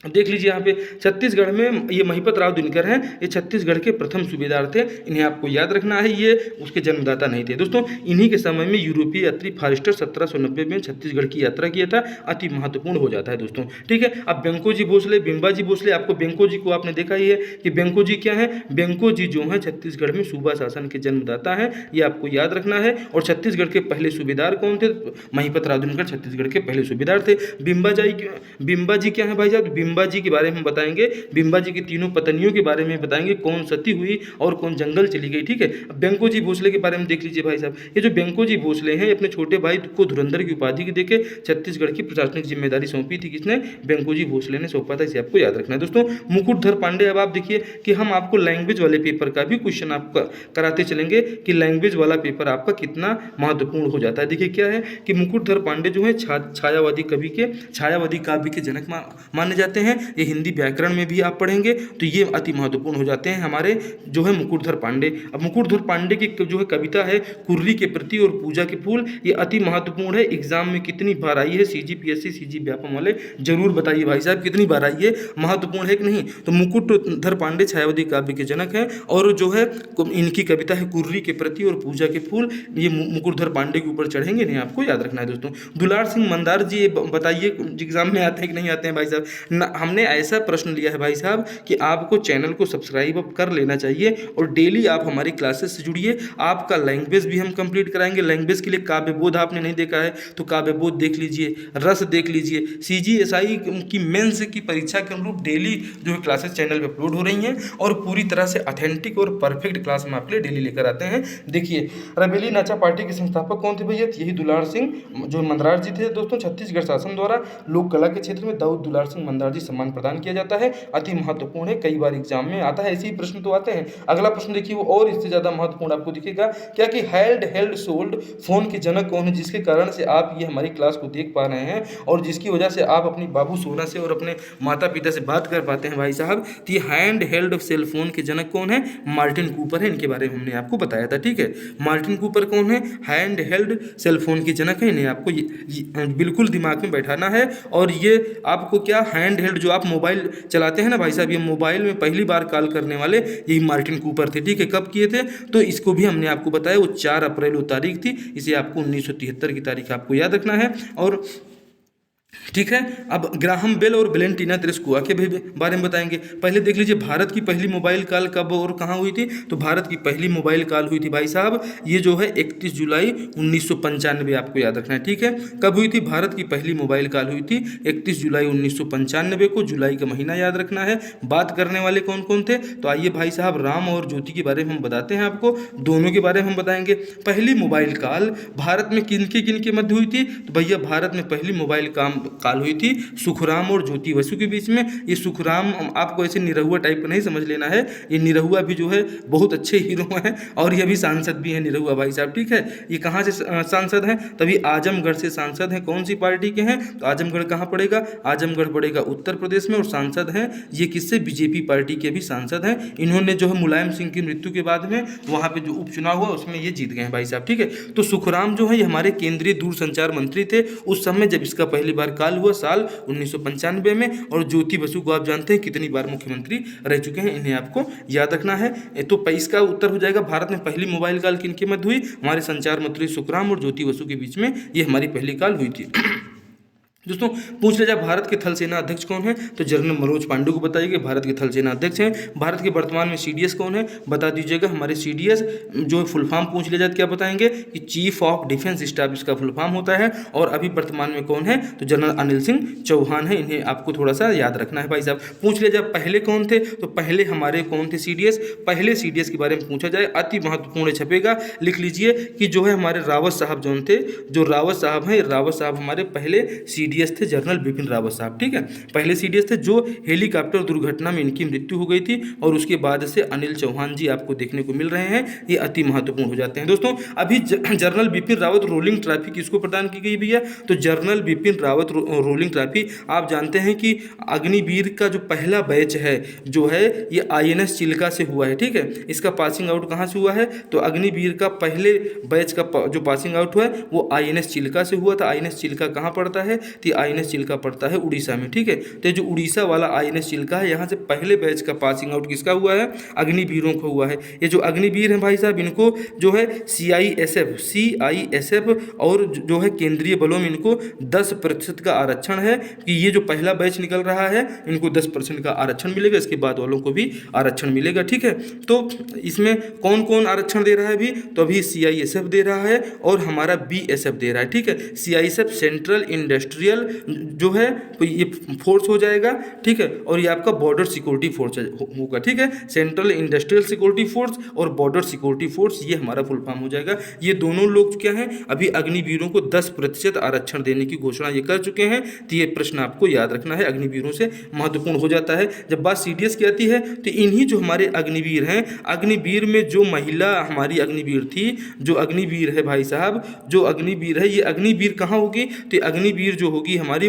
A: देख लीजिए यहाँ पे छत्तीसगढ़ में ये महिपत राव दिनकर हैं, ये छत्तीसगढ़ के प्रथम सूबेदार थे। इन्हें आपको याद रखना है, ये उसके जन्मदाता नहीं थे दोस्तों। इन्हीं के समय में यूरोपीय यात्री फारिस्टर 1790 में छत्तीसगढ़ की यात्रा किया था। अति महत्वपूर्ण हो जाता है दोस्तों, ठीक है। अब बेंको जी भोसले, बिम्बा जी भोसले, आपको बेंको जी को आपने देखा ही है कि बेंको जी क्या है। बेंको जी जो है छत्तीसगढ़ में सूबा शासन के जन्मदाता हैं, ये आपको याद रखना है। और छत्तीसगढ़ के पहले सूबेदार कौन थे? महिपत राव दिनकर छत्तीसगढ़ के पहले सूबेदार थे। बिम्बा जी क्या है भाई साहब? बिम्बा जी के बारे में बताएंगे। बिम्बा जी की तीनों पत्नियों के बारे में बताएंगे, कौन सती हुई और कौन जंगल चली गई, ठीक है। अब बेंको जी भोसले के बारे में देख लीजिए भाई साहब। ये जो बेंको जी भोसले हैं, अपने छोटे भाई को धुरंधर की उपाधि के देके छत्तीसगढ़ की प्रशासनिक जिम्मेदारी सौंपी थी। किसने? बेंको जी भोसले ने सौंपा था। इसे आपको याद रखना है दोस्तों। मुकुटधर पांडे, अब आप देखिए कि हम आपको लैंग्वेज वाले पेपर का भी क्वेश्चन आपका कराते चलेंगे कि लैंग्वेज वाला पेपर आपका कितना महत्वपूर्ण हो जाता है। देखिए क्या है कि मुकुटधर पांडे जो है छायावादी कवि के, छायावादी काव्य के जनक माने जाते हैं। ये हिंदी व्याकरण में भी आप पढ़ेंगे तो ये अति महत्वपूर्ण हो जाते हैं हमारे जो है मुकुटधर पांडे। अब मुकुटधर पांडे की जो है कविता है कुर्री के प्रति और पूजा के फूल, ये अति महत्वपूर्ण है। एग्जाम में कितनी बार आई है? CGPSC CG व्यापम वाले जरूर बताइए भाई साहब कितनी बार आई है, महत्वपूर्ण है कि नहीं। तो मुकुटधर पांडे छायावादी काव्य के जनक हैं और जो है इनकी कविता है कुर्री के प्रति और पूजा के फूल, ये मुकुटधर पांडे के ऊपर चढ़ेंगे, नहीं आपको याद रखना है दोस्तों। दुलार सिंह मंदार जी, बताइए एग्जाम में आते हैं कि नहीं आते हैं भाई साहब। हमने ऐसा प्रश्न लिया है भाई साहब कि आपको चैनल को सब्सक्राइब अब कर लेना चाहिए और डेली आप हमारी क्लासेस से जुड़िए। आपका लैंग्वेज भी हम कंप्लीट कराएंगे। लैंग्वेज के लिए काव्य बोध आपने नहीं देखा है तो काव्य बोध देख लीजिए, रस देख लीजिए। CGSI की मेंस की परीक्षा के अनुरूप डेली जो है क्लासेस चैनल पे अपलोड हो रही हैं और पूरी तरह से ऑथेंटिक और परफेक्ट क्लास में आपके लिए डेली लेकर आते हैं। देखिए रबेली नाचा पार्टी के संस्थापक कौन थे भैया? यही दुलार सिंह जो मंदरार जी थे दोस्तों। छत्तीसगढ़ शासन द्वारा लोक कला के क्षेत्र में दाऊद दुलार सिंह मंदरार जी सम्मान प्रदान किया जाता है। अति महत्वपूर्ण है, कई बार एग्जाम में आता है, ऐसे ही प्रश्न तो आते हैं। अगला प्रश्न देखिए वो और इससे ज्यादा महत्वपूर्ण आपको दिखेगा क्या कि हेल्ड सोल्ड फोन के जनक कौन है, जिसके कारण से आप ये हमारी क्लास को देख पा रहे हैं और जिसकी वजह से आप अपनी बाबू सोना से और अपने माता पिता से बात कर पाते हैं भाई साहब। तो ये हैंड हेल्ड सेल फोन के जनक कौन है? मार्टिन कूपर है। इनके बारे में हमने आपको बताया था, ठीक है। मार्टिन कूपर कौन है? हैंड हेल्ड सेल फोन के जनक है। इन्हें आपको बिल्कुल दिमाग में बैठाना है। और ये आपको क्या हैंड हेल्ड, जो आप मोबाइल चलाते हैं ना भाई साहब, ये मोबाइल में पहली बार कॉल करने वाले यही मार्टिन कूपर थे, ठीक है। कब किए थे? तो इसको भी हमने आपको बताया, वो 4 अप्रैल वो तारीख थी। इसे आपको 1973 की तारीख आपको याद रखना है। और ठीक है, अब ग्राहम बेल और वेलेंटीना तेरेस्कुआ के भी बारे में बताएंगे। पहले देख लीजिए भारत की पहली मोबाइल कॉल कब और कहाँ हुई थी। तो भारत की पहली मोबाइल कॉल हुई थी भाई साहब, ये जो है 31 जुलाई 1995 आपको याद रखना है, ठीक है। कब हुई थी भारत की पहली मोबाइल कॉल? हुई थी 31 जुलाई 1995 को। जुलाई का महीना याद रखना है। बात करने वाले कौन कौन थे? तो आइए भाई साहब राम और ज्योति के बारे में हम बताते हैं आपको, दोनों के बारे में हम बताएंगे। पहली मोबाइल कॉल भारत में किन के मध्य हुई थी? तो भैया भारत में पहली मोबाइल कॉल हुई थी सुखराम और ज्योति बसु के बीच में। ये सुखराम आपको ऐसे निरहुआ टाइप का नहीं समझ लेना है, ये निरहुआ भी जो है बहुत अच्छे हीरो हैं और ये भी सांसद भी हैं निरहुआ भाई साहब, ठीक है। ये कहाँ से सांसद हैं? तभी आजमगढ़ से सांसद हैं। कौन सी पार्टी के हैं? तो आजमगढ़ कहाँ पड़ेगा? आजमगढ़ पड़ेगा उत्तर प्रदेश में। और सांसद हैं ये किससे? बीजेपी पार्टी के भी सांसद हैं। इन्होंने जो है मुलायम सिंह की मृत्यु के बाद में वहाँ पे जो उपचुनाव हुआ उसमें ये जीत गए हैं भाई साहब, ठीक है। तो सुखराम जो है ये हमारे केंद्रीय दूरसंचार मंत्री थे उस समय जब इसका पहली बार काल हुआ, साल 1995 में। और ज्योति बसु को आप जानते हैं कितनी बार मुख्यमंत्री रह चुके हैं, इन्हें आपको याद रखना है। तो इसका उत्तर हो जाएगा भारत में पहली मोबाइल कॉल किनके मध्य हुई? हमारे संचार मंत्री सुखराम और ज्योति बसु के बीच में ये हमारी पहली कॉल हुई थी। दोस्तों पूछ लिया जाए भारत के थल सेना अध्यक्ष कौन है? तो जनरल मनोज पांडे को बताइए भारत के थल सेना अध्यक्ष हैं। भारत के वर्तमान में CDS कौन है? बता दीजिएगा। हमारे CDS जो फुल फॉर्म पूछ लिया जाए क्या बताएंगे कि चीफ ऑफ डिफेंस स्टाफ इसका फुल फॉर्म होता है। और अभी वर्तमान में कौन है? तो जनरल अनिल सिंह चौहान है। इन्हें आपको थोड़ा सा याद रखना है भाई साहब। पूछ लिया जाए पहले कौन थे? तो पहले हमारे कौन थे? CDS। पहले CDS के बारे में पूछा जाए अति महत्वपूर्ण छपेगा, लिख लीजिए कि जो है हमारे रावत साहब जो थे, जो रावत साहब हैं, रावत साहब हमारे पहले CDS थे, जनरल बिपिन रावत साहब, ठीक है। पहले CDS थे जो हेलीकॉप्टर दुर्घटना में इनकी मृत्यु हो गई थी और उसके बाद से अनिल चौहान जी आपको देखने को मिल रहे हैं। ये अति महत्वपूर्ण हो जाते हैं दोस्तों। अभी general Bipin Rawat rolling trophy किसको प्रदान की गई भैया? तो general Bipin Rawat rolling trophy आप जानते हैं कि अग्निवीर का जो पहला बैच है जो है ये INS चिल्का से हुआ है, ठीक है। इसका पासिंग आउट कहाँ से हुआ है? तो अग्निवीर का पहले बैच का जो पासिंग आउट हुआ है वो INS चिल्का से हुआ था। INS चिल्का कहाँ पड़ता है? तो ये INS चिल्का पड़ता है उड़ीसा में, ठीक है। तो ये जो उड़ीसा वाला INS चिल्का है, यहाँ से पहले बैच का पासिंग आउट किसका हुआ है? अग्निवीरों का हुआ है। ये जो अग्निवीर हैं भाई साहब, इनको जो है CISF और जो है केंद्रीय बलों में इनको 10% का आरक्षण है कि ये जो पहला बैच निकल रहा है इनको 10% का आरक्षण मिलेगा, इसके बाद वालों को भी आरक्षण मिलेगा, ठीक है। तो इसमें कौन कौन आरक्षण दे रहा है अभी? तो अभी CISF दे रहा है और हमारा BSF दे रहा है, ठीक है। CISF सेंट्रल इंडस्ट्रियल जो है तो ये फोर्स हो जाएगा, ठीक है, और ये आपका बॉर्डर सिक्योरिटी फोर्स होगा, ठीक है। सेंट्रल इंडस्ट्रियल सिक्योरिटी फोर्स और बॉर्डर सिक्योरिटी फोर्स, ये हमारा फुल फॉर्म हो जाएगा। ये दोनों लोग क्या हैं, अभी अग्निवीरों को 10% आरक्षण देने की घोषणा ये कर चुके हैं। तो ये प्रश्न आपको याद रखना है, अग्निवीरों से महत्वपूर्ण हो जाता है। जब बात CDS की आती है तो इन्हीं जो हमारे अग्निवीर हैं, अग्निवीर में जो महिला हमारी अग्निवीर थी, जो अग्निवीर है भाई साहब, जो अग्निवीर है, ये अग्निवीर कहाँ होगी? तो अग्निवीर जो होगी हमारी,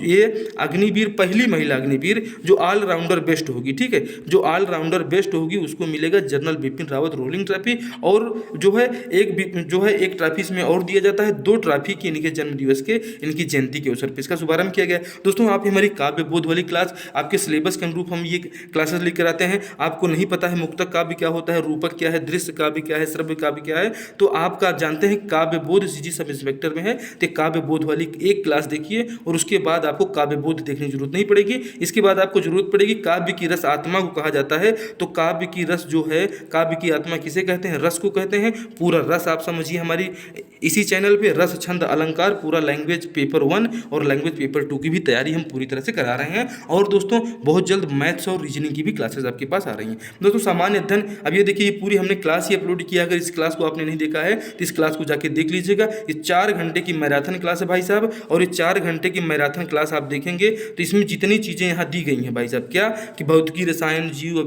A: ये अग्निवीर पहली महिला अग्निवीर जो ऑलराउंडर बेस्ट होगी, ठीक है। जो ऑलराउंडर बेस्ट होगी उसको मिलेगा general Bipin Rawat rolling trophy, और जो है एक ट्रॉफी इसमें और दिया जाता है, 2 ट्रॉफी की इनके जन्म दिवस के, इनकी जयंती के अवसर पर इसका शुभारंभ किया गया। दोस्तों आप हमारी काव्य बोध वाली क्लास, आपके सिलेबस के अनुरूप हम ये क्लासेस लेकर आते हैं। आपको नहीं पता है मुक्तक काव्य क्या होता है, रूपक क्या है, दृश्य काव्य क्या है, श्रव्य काव्य क्या है, तो आपका जानते हैं काव्य बोध CG सब इंस्पेक्टर में है, तो काव्य बोध वाली एक क्लास देखिए और उसके बाद आपको काव्य बोध देखने की जरूरत नहीं पड़ेगी। इसके बाद आपको जरूरत पड़ेगी काव्य की रस आत्मा को कहा जाता है, तो काव्य की रस जो है, काव्य की आत्मा किसे कहते हैं? रस को कहते हैं। पूरा रस आप समझिए, हमारी इसी चैनल पे रस छंद अलंकार पूरा लैंग्वेज पेपर 1 और लैंग्वेज पेपर 2 की भी तैयारी हम पूरी तरह से करा रहे हैं। और दोस्तों बहुत जल्द मैथ्स और रीजनिंग की भी क्लासेस आपके पास आ रही हैं। दोस्तों सामान्य अध्ययन, अब ये देखिए ये पूरी हमने क्लास ही अपलोड किया, अगर इस क्लास को आपने नहीं देखा है तो इस क्लास को जाके देख लीजिएगा। ये 4 घंटे की मैराथन क्लास है भाई साहब, और ये 4 घंटे की मैराथन क्लास आप देखेंगे तो इसमें जितनी चीज़ें यहाँ दी गई हैं भाई साहब, क्या कि भौतिकी, रसायन, जीव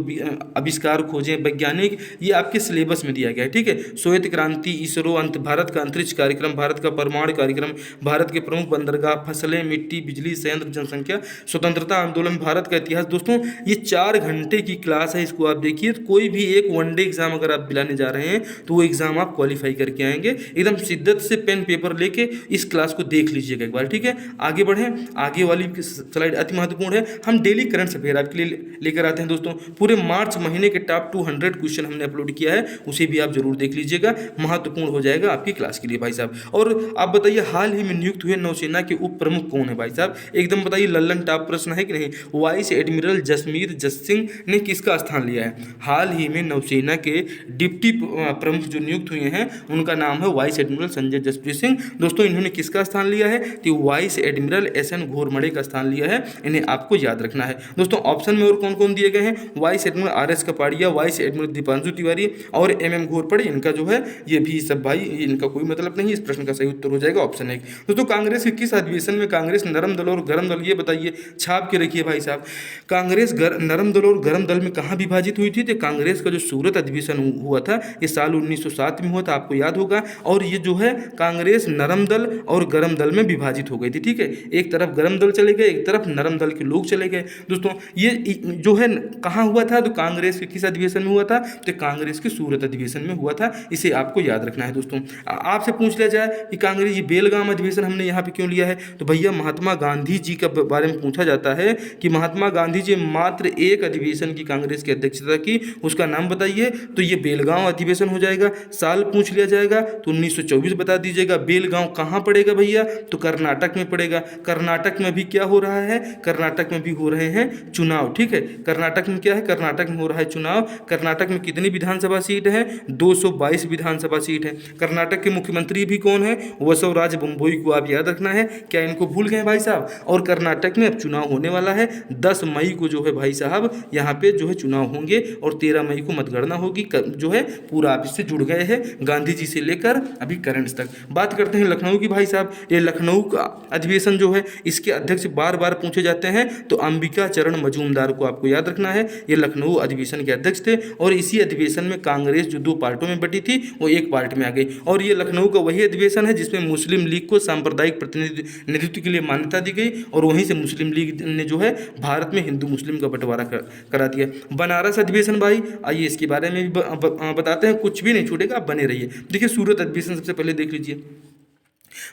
A: आविष्कार, खोजें, वैज्ञानिक, ये आपके सिलेबस में दिया गया है, ठीक है। श्वेत क्रांति, इसरो, अंत भारत का अंतरिक्ष कार्यक्रम, भारत का परमाणु कार्यक्रम, भारत के प्रमुख बंदरगाह, फसलें, मिट्टी, बिजली, संयंत्र, जनसंख्या, स्वतंत्रता आंदोलन, भारत का इतिहास। दोस्तों ये 4 घंटे की क्लास है, इसको आप देखिए। तो कोई भी एक वनडे एग्जाम अगर आप दिलाने जा रहे हैं तो वो एग्जाम आप क्वालिफाई करके आएंगे। एकदम शिद्दत से पेन पेपर लेके इस क्लास को देख लीजिएगा एक बार, ठीक है। आगे बढ़ें, आगे वाली स्लाइड अति महत्वपूर्ण है। हम डेली करंट अफेयर आपके लिए लेकर आते हैं दोस्तों। पूरे मार्च महीने के टॉप 200 क्वेश्चन हमने अपलोड किया है, उसे भी आप जरूर देख लीजिएगा, महत्वपूर्ण हो जाएगा आपकी क्लास के लिए भाई साहब। और आप बताइए हाल ही में नियुक्त हुए नौसेना के उप प्रमुख कौन है भाई साहब? एकदम बताइए, लल्लन टॉप प्रश्न है कि नहीं। वाइस एडमिरल जसमीर जसिंह ने किसका स्थान लिया है? हाल ही में नौसेना के डिप्टी प्रमुख जो नियुक्त हुए हैं उनका नाम है वाइस एडमिरल संजय जसप्रीत सिंह। दोस्तों इन्होंने किसका स्थान लिया है? तो वाइस एडमिरल SN घोरमड़े का स्थान लिया है, इन्हें आपको याद रखना है। दोस्तों ऑप्शन में और कौन कौन दिए गए हैं? Vice admiral RS Kapadia, vice admiral Deepanshu Tiwari और MM घोरपड़े। इनका जो है ये भी सब भाई इनका कोई मतलब नहीं। इस प्रश्न का सही उत्तर हो जाएगा ऑप्शन 1। दोस्तों कांग्रेस के किस अधिवेशन में कांग्रेस नरम दल और गरम दल, ये बताइए, छाप के रखिए भाई साहब। कांग्रेस नरम दल और गरम दल में कहाँ विभाजित हुई थी? तो कांग्रेस का जो सूरत अधिवेशन हुआ था ये साल 1907 में हुआ था, आपको याद होगा। और ये जो है कांग्रेस नरम दल और गरम दल में विभाजित हो गई थी, ठीक है। एक तरफ गरम दल चले गए, एक तरफ नरम दल के लोग चले गए। दोस्तों ये जो है कहाँ हुआ था? तो कांग्रेस के किस अधिवेशन में हुआ था? तो कांग्रेस के सूरत अधिवेशन में हुआ था, इसे आपको याद रखना है। दोस्तों आपसे पूछ लिया जाए कि कांग्रेस ये बेलगाम अधिवेशन हमने यहाँ पे क्यों लिया है, तो भैया महात्मा गांधी जी के बारे में पूछा जाता है कि महात्मा गांधी जी मात्र एक अधिवेशन की कांग्रेस की अध्यक्षता की, उसका नाम बताइए, तो ये बेलगांव अधिवेशन हो जाएगा। साल पूछ लिया जाएगा तो 1924 बता दीजिएगा। बेलगांव कहाँ पड़ेगा भैया? तो कर्नाटक में पड़ेगा। कर्नाटक में भी क्या हो रहा है? कर्नाटक में भी हो रहे हैं चुनाव, ठीक है। कर्नाटक में क्या है? कर्नाटक में हो रहा है चुनाव। कर्नाटक में कितनी विधानसभा सीट है? 222 विधानसभा सीट है। कर्नाटक के मुख्यमंत्री भी कौन है? बसवराज बोम्मई को आप याद रखना है। क्या इनको भूल गए भाई साहब? और कर्नाटक में अब चुनाव होने वाला है 10 मई को जो है भाई साहब यहाँ पे जो है चुनाव होंगे और 13 मई को मतगणना होगी। जो है पूरा आप इससे जुड़ गए हैं गांधी जी से लेकर अभी करंट तक। बात करते हैं लखनऊ की भाई साहब। ये लखनऊ का अधिवेशन जो है इसके अध्यक्ष बार बार पूछे जाते हैं, तो अंबिका चरण मजूमदार को आपको याद रखना है। ये लखनऊ अधिवेशन के अध्यक्ष थे और इसी अधिवेशन में कांग्रेस जो 2 पार्टों में बटी थी वो एक पार्ट में आ गई। और ये लखनऊ का वही अधिवेशन है जिसमें मुस्लिम लीग को सांप्रदायिक प्रतिनिधित्व के लिए मान्यता दी गई और वहीं से मुस्लिम लीग ने जो है भारत में हिंदू मुस्लिम का बंटवारा करा दिया। बनारस अधिवेशन भाई, आइए इसके बारे में भी बताते हैं, कुछ भी नहीं छूटेगा, आप बने रहिए। देखिए सूरत अधिवेशन सबसे पहले देख लीजिए।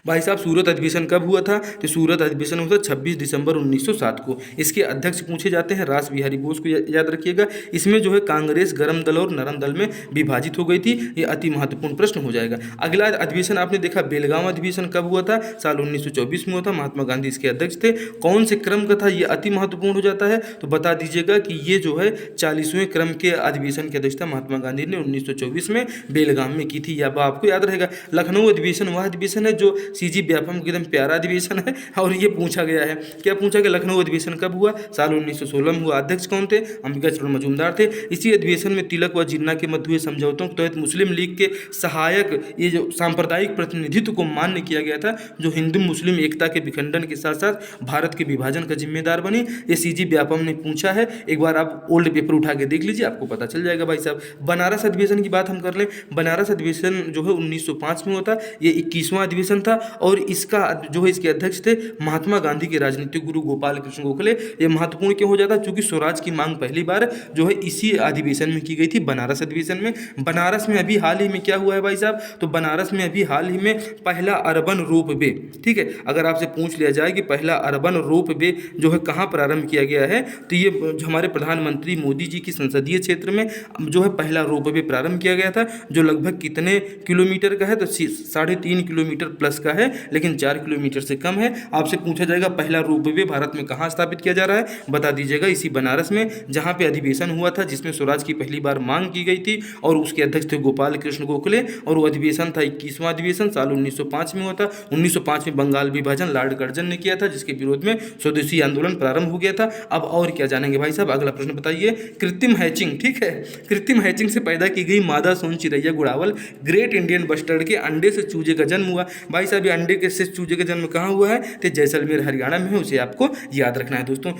A: भाई साहब सूरत अधिवेशन कब हुआ था? तो सूरत अधिवेशन हुआ था 26 दिसंबर 1907 को। इसके अध्यक्ष पूछे जाते हैं रास बिहारी बोस को, याद रखिएगा। इसमें जो है कांग्रेस गर्म दल और नरम दल में विभाजित हो गई थी। ये अति महत्वपूर्ण प्रश्न हो जाएगा। अगला अधिवेशन आपने देखा बेलगांव अधिवेशन कब हुआ था? साल 1924 में हुआ था। महात्मा गांधी इसके अध्यक्ष थे। कौन से क्रम का था? ये अति महत्वपूर्ण हो जाता है, तो बता दीजिएगा कि ये जो है 40वें क्रम के अधिवेशन की अध्यक्षता महात्मा गांधी ने 1924 में बेलगाम में की थी। यह आपको याद रहेगा। लखनऊ अधिवेशन वह अधिवेशन है जो सीजी व्यापम का एकदम प्यारा अधिवेशन है, और ये पूछा गया है। क्या पूछा गया? लखनऊ अधिवेशन कब हुआ? साल 1916 में हुआ। अध्यक्ष कौन थे? अंबिका चरण मजूमदार थे। इसी अधिवेशन में तिलक व जिन्ना के मध्य हुए समझौतों के तहत मुस्लिम लीग के सहायक ये जो सांप्रदायिक प्रतिनिधित्व को मान्य किया गया था, जो हिंदू मुस्लिम एकता के विखंडन के साथ साथ भारत के विभाजन का जिम्मेदार बनी। ये सीजी व्यापम ने पूछा है। एक बार आप ओल्ड पेपर उठा के देख लीजिए, आपको पता चल जाएगा भाई साहब। बनारस अधिवेशन की बात हम कर लें। बनारस अधिवेशन जो है 1905 में होता। ये 21वां अधिवेशन था, और इसका जो है इसके अध्यक्ष थे महात्मा गांधी के राजनीतिक गुरु गोपाल कृष्ण गोखले। ये महत्वपूर्ण क्यों हो जाता है? क्योंकि स्वराज की मांग पहली बार जो है इसी अधिवेशन में की गई थी, बनारस अधिवेशन में। बनारस में अभी हाल ही में क्या हुआ है भाई साहब? तो बनारस में अभी हाल ही में पहला अर्बन रोप वे, ठीक है, अगर आपसे पूछ लिया जाए कि पहला अर्बन रोप वे जो है कहाँ प्रारंभ किया गया है, तो ये जो हमारे प्रधानमंत्री मोदी जी की संसदीय क्षेत्र में जो है पहला रोप वे प्रारंभ किया गया था, जो लगभग कितने किलोमीटर का है? तो 3.5 किलोमीटर प्लस का है, लेकिन 4 किलोमीटर से कम है। आपसे पूछा जाएगा पहला रोप वे भारत में कहाँ स्थापित किया जा रहा है? बता दीजिएगा इसी बनारस में, जहाँ पे अधिवेशन हुआ था जिसमें स्वराज की पहली बार मांग की गई थी, और उसके अध्यक्ष थे गोपाल कृष्ण गोखले। और वो अधिवेशन था 21वां अधिवेशन, साल 1905 में हुआ था। 1905 में बंगाल विभाजन लॉर्ड कर्जन ने किया था, जिसके विरोध में स्वदेशी आंदोलन प्रारंभ हो गया था। अब और क्या जानेंगे भाई साहब? अगला प्रश्न बताइए। कृत्रिम हैचिंग, ठीक है, कृत्रिम हैचिंग से पैदा की गई मादा सोन चिरैया गुड़ावल ग्रेट इंडियन बस्टर्ड के अंडे से चूजे का जन्म हुआ। भाई साहब ये अंडे के से चूजे का जन्म कहाँ हुआ है? तो जैसलमेर हरियाणा में है, उसे आपको याद रखना है दोस्तों।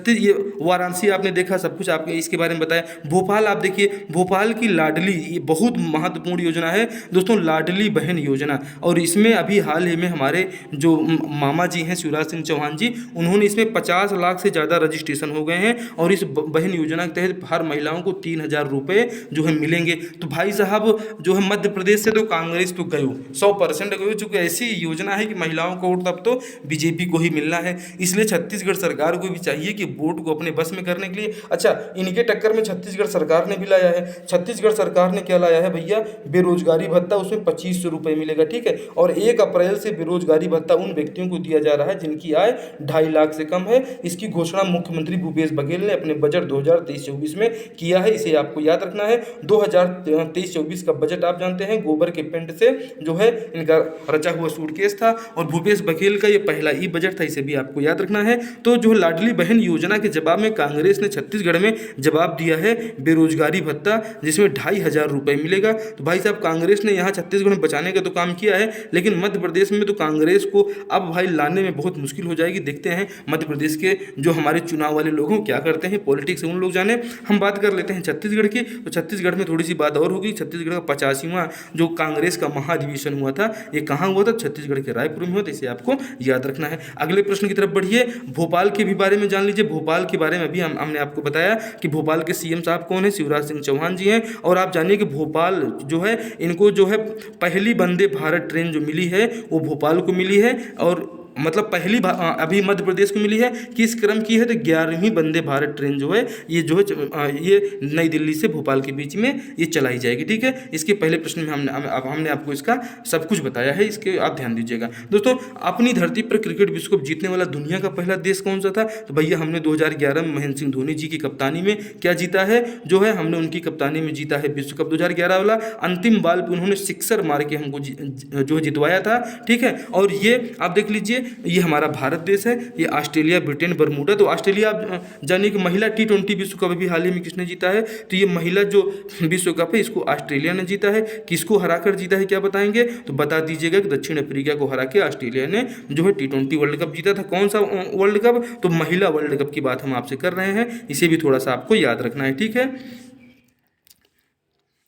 A: ये वाराणसी आपने देखा, सब कुछ आपने इसके बारे में बताया। भोपाल आप देखिए, भोपाल की लाडली, ये बहुत महत्वपूर्ण योजना है दोस्तों, लाडली बहन योजना। और इसमें अभी हाल ही में हमारे जो मामा जी हैं शिवराज सिंह चौहान जी, उन्होंने इसमें 50 लाख से ज़्यादा रजिस्ट्रेशन हो गए हैं, और इस बहन योजना के तहत हर महिलाओं को 3000 रुपये जो है मिलेंगे। तो भाई साहब जो है मध्य प्रदेश से तो कांग्रेस तो गई 100% गई, चूँकि ऐसी योजना है कि महिलाओं को वोट तब तो बीजेपी को ही मिलना है। इसलिए छत्तीसगढ़ सरकार को भी चाहिए कि वोट को अपने बस में करने के लिए, अच्छा इनके टक्कर में छत्तीसगढ़ सरकार ने भी लाया है। छत्तीसगढ़ सरकार ने क्या लाया है भैया? बेरोजगारी भत्ता, उसमें 2500 रुपये मिलेगा, ठीक है। और 1 अप्रैल से बेरोजगारी भत्ता उन व्यक्तियों को दिया जा रहा है जिनकी आय 2.5 लाख से कम है। इसकी घोषणा मुख्यमंत्री भूपेश बघेल ने अपने बजट 2023-24 में किया है, इसे आपको याद रखना है। 2023-24 का बजट आप जानते हैं गोबर के पेंट से जो है इनका रचा हुआ सूटकेस था, और भूपेश बघेल का ये पहला ई बजट था, इसे भी आपको याद रखना है। तो जो लाडली बहन योजना के जवाब में कांग्रेस ने छत्तीसगढ़ में जवाब दिया है बेरोजगारी भत्ता, जिसमें 2500 रुपये मिलेगा। तो भाई साहब कांग्रेस ने यहाँ छत्तीसगढ़ में बचाने का तो काम किया है, लेकिन मध्य प्रदेश में तो कांग्रेस को अब भाई लाने में बहुत मुश्किल हो जाएगी। देखते हैं मध्य प्रदेश के जो हमारे चुनाव वाले लोग हैं क्या करते हैं, पॉलिटिक्स उन लोग जाने। हम बात कर लेते हैं छत्तीसगढ़ की, तो छत्तीसगढ़ में थोड़ी सी बात और होगी। छत्तीसगढ़ का 85वां जो कांग्रेस का महाधिवेशन हुआ था, ये कहाँ हुआ था? छत्तीसगढ़ के रायपुर में हुआ था, इसे आपको याद रखना है। अगले प्रश्न की तरफ बढ़िए, भोपाल के भी बारे में जान लीजिए। भोपाल के बारे में अभी हमने आपको बताया कि भोपाल के सीएम साहब कौन है? शिवराज सिंह चौहान जी हैं। और आप जानिए कि भोपाल जो है इनको जो है पहली वंदे भारत ट्रेन जो मिली है वो भोपाल को मिली है, और मतलब पहली अभी मध्य प्रदेश को मिली है। किस क्रम की है? तो 11वीं वंदे भारत ट्रेन जो है ये जो है ये नई दिल्ली से भोपाल के बीच में ये चलाई जाएगी, ठीक है। इसके पहले प्रश्न में हमने आपको इसका सब कुछ बताया है, इसके आप ध्यान दीजिएगा दोस्तों। अपनी धरती पर क्रिकेट विश्व कप जीतने वाला दुनिया का पहला देश कौन सा था? तो भैया हमने 2011 में महेंद्र सिंह धोनी जी की कप्तानी में क्या जीता है? जो है हमने उनकी कप्तानी में जीता है विश्व कप 2011 वाला। अंतिम बॉल पर उन्होंने सिक्सर मार के हमको जो है जितवाया था, ठीक है। और ये आप देख लीजिए, ये हमारा भारत देश है, ये ऑस्ट्रेलिया, ब्रिटेन, बरमूडा। तो ऑस्ट्रेलिया आप जानिए कि महिला T20 विश्व कप अभी हाल ही में किसने जीता है? तो ये महिला जो विश्व कप है इसको ऑस्ट्रेलिया ने जीता है। किसको हराकर जीता है क्या बताएंगे? तो बता दीजिएगा कि दक्षिण अफ्रीका को हरा के ऑस्ट्रेलिया ने जो है T20 वर्ल्ड कप जीता था। कौन सा वर्ल्ड कप? तो महिला वर्ल्ड कप की बात हम आपसे कर रहे हैं, इसे भी थोड़ा सा आपको याद रखना है, ठीक है।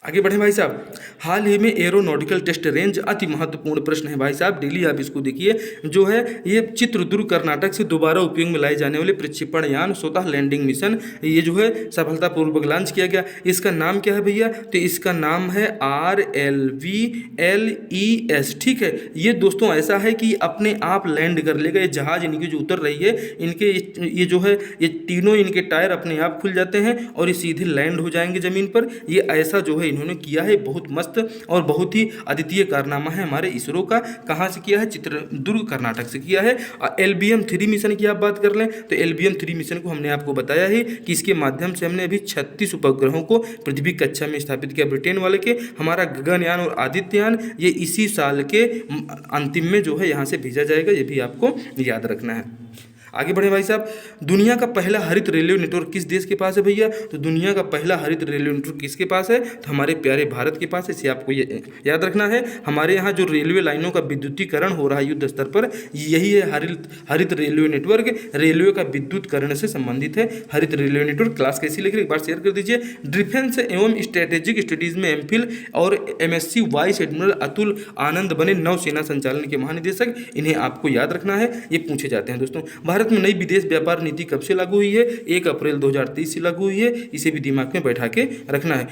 A: आगे बढ़े भाई साहब। हाल ही में एरोनॉटिकल टेस्ट रेंज अति महत्वपूर्ण प्रश्न है भाई साहब, डेली आप इसको देखिए। जो है ये चित्रदुर्ग कर्नाटक से दोबारा उपयोग में लाए जाने वाले प्रक्षेपण यान स्वतः लैंडिंग मिशन, ये जो है सफलतापूर्वक लॉन्च किया गया। इसका नाम क्या है भैया? तो इसका नाम है RLVLES। ठीक है, ये दोस्तों ऐसा है कि अपने आप लैंड कर लेगा। ये जहाज इनकी जो उतर रही है, इनके ये जो है ये तीनों इनके टायर अपने आप खुल जाते हैं और ये सीधे लैंड हो जाएंगे ज़मीन पर। ये ऐसा जो है इन्होंने किया है, बहुत मस्त और बहुत ही अद्वितीय कारनामा है हमारे इसरो का। कहाँ से किया है? चित्रदुर्ग कर्नाटक से किया है। LBM-3 मिशन की आप बात कर लें तो LBM-3 मिशन को हमने आपको बताया ही कि इसके माध्यम से हमने अभी 36 उपग्रहों को पृथ्वी कक्षा में स्थापित किया ब्रिटेन वाले के। हमारा गगनयान और आदित्ययान ये इसी साल के अंतिम में जो है यहाँ से भेजा जाएगा, ये भी आपको याद रखना है। आगे बढ़े भाई साहब। दुनिया का पहला हरित रेलवे नेटवर्क किस देश के पास है भैया? तो दुनिया का पहला हरित रेलवे नेटवर्क किसके पास है? तो हमारे प्यारे भारत के पास है। इसे आपको याद रखना है। हमारे यहाँ जो रेलवे लाइनों का विद्युतीकरण हो रहा है युद्ध स्तर पर, यही है हरित रेलवे नेटवर्क। रेलवे का विद्युतीकरण से संबंधित है हरित रेलवे नेटवर्क। क्लास कैसी लगी एक बार शेयर कर दीजिए। डिफेंस एवं स्ट्रेटेजिक स्टडीज में MPhil और MSc वाइस एडमिरल अतुल आनंद बने नौसेना संचालन के महानिदेशक। इन्हें आपको याद रखना है, ये पूछे जाते हैं दोस्तों। भारत में नई विदेश व्यापार नीति कब से लागू हुई है? 1 अप्रैल 2023 से लागू हुई है। इसे भी दिमाग में बैठा के रखना है।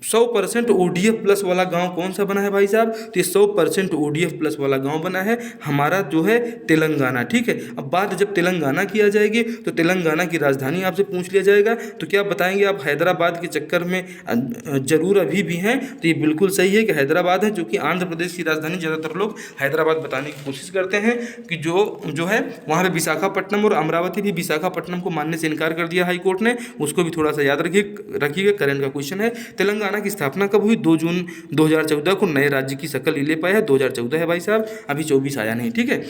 A: 100% ODF प्लस वाला गांव कौन सा बना है भाई साहब? तो ये 100% ODF प्लस वाला गांव बना है हमारा जो है तेलंगाना। ठीक है, अब बात जब तेलंगाना की आ जाएगी तो तेलंगाना की राजधानी आपसे पूछ लिया जाएगा, तो क्या बताएंगे आप? हैदराबाद के चक्कर में जरूर अभी भी हैं, तो ये बिल्कुल सही है कि हैदराबाद है, जो कि आंध्र प्रदेश की राजधानी। ज़्यादातर लोग हैदराबाद बताने की कोशिश करते हैं कि जो है वहाँ पर विशाखापट्टनम और अमरावती भी, विशाखापट्टनम को मानने से इनकार कर दिया हाईकोर्ट ने। उसको भी थोड़ा सा याद रखिएगा, करंट का क्वेश्चन है। तेलंगाना की स्थापना कब हुई? 2 जून 2014 को नए राज्य की शक्ल ले पाया है। 2014 है भाई साहब, अभी 24 आया नहीं। ठीक है,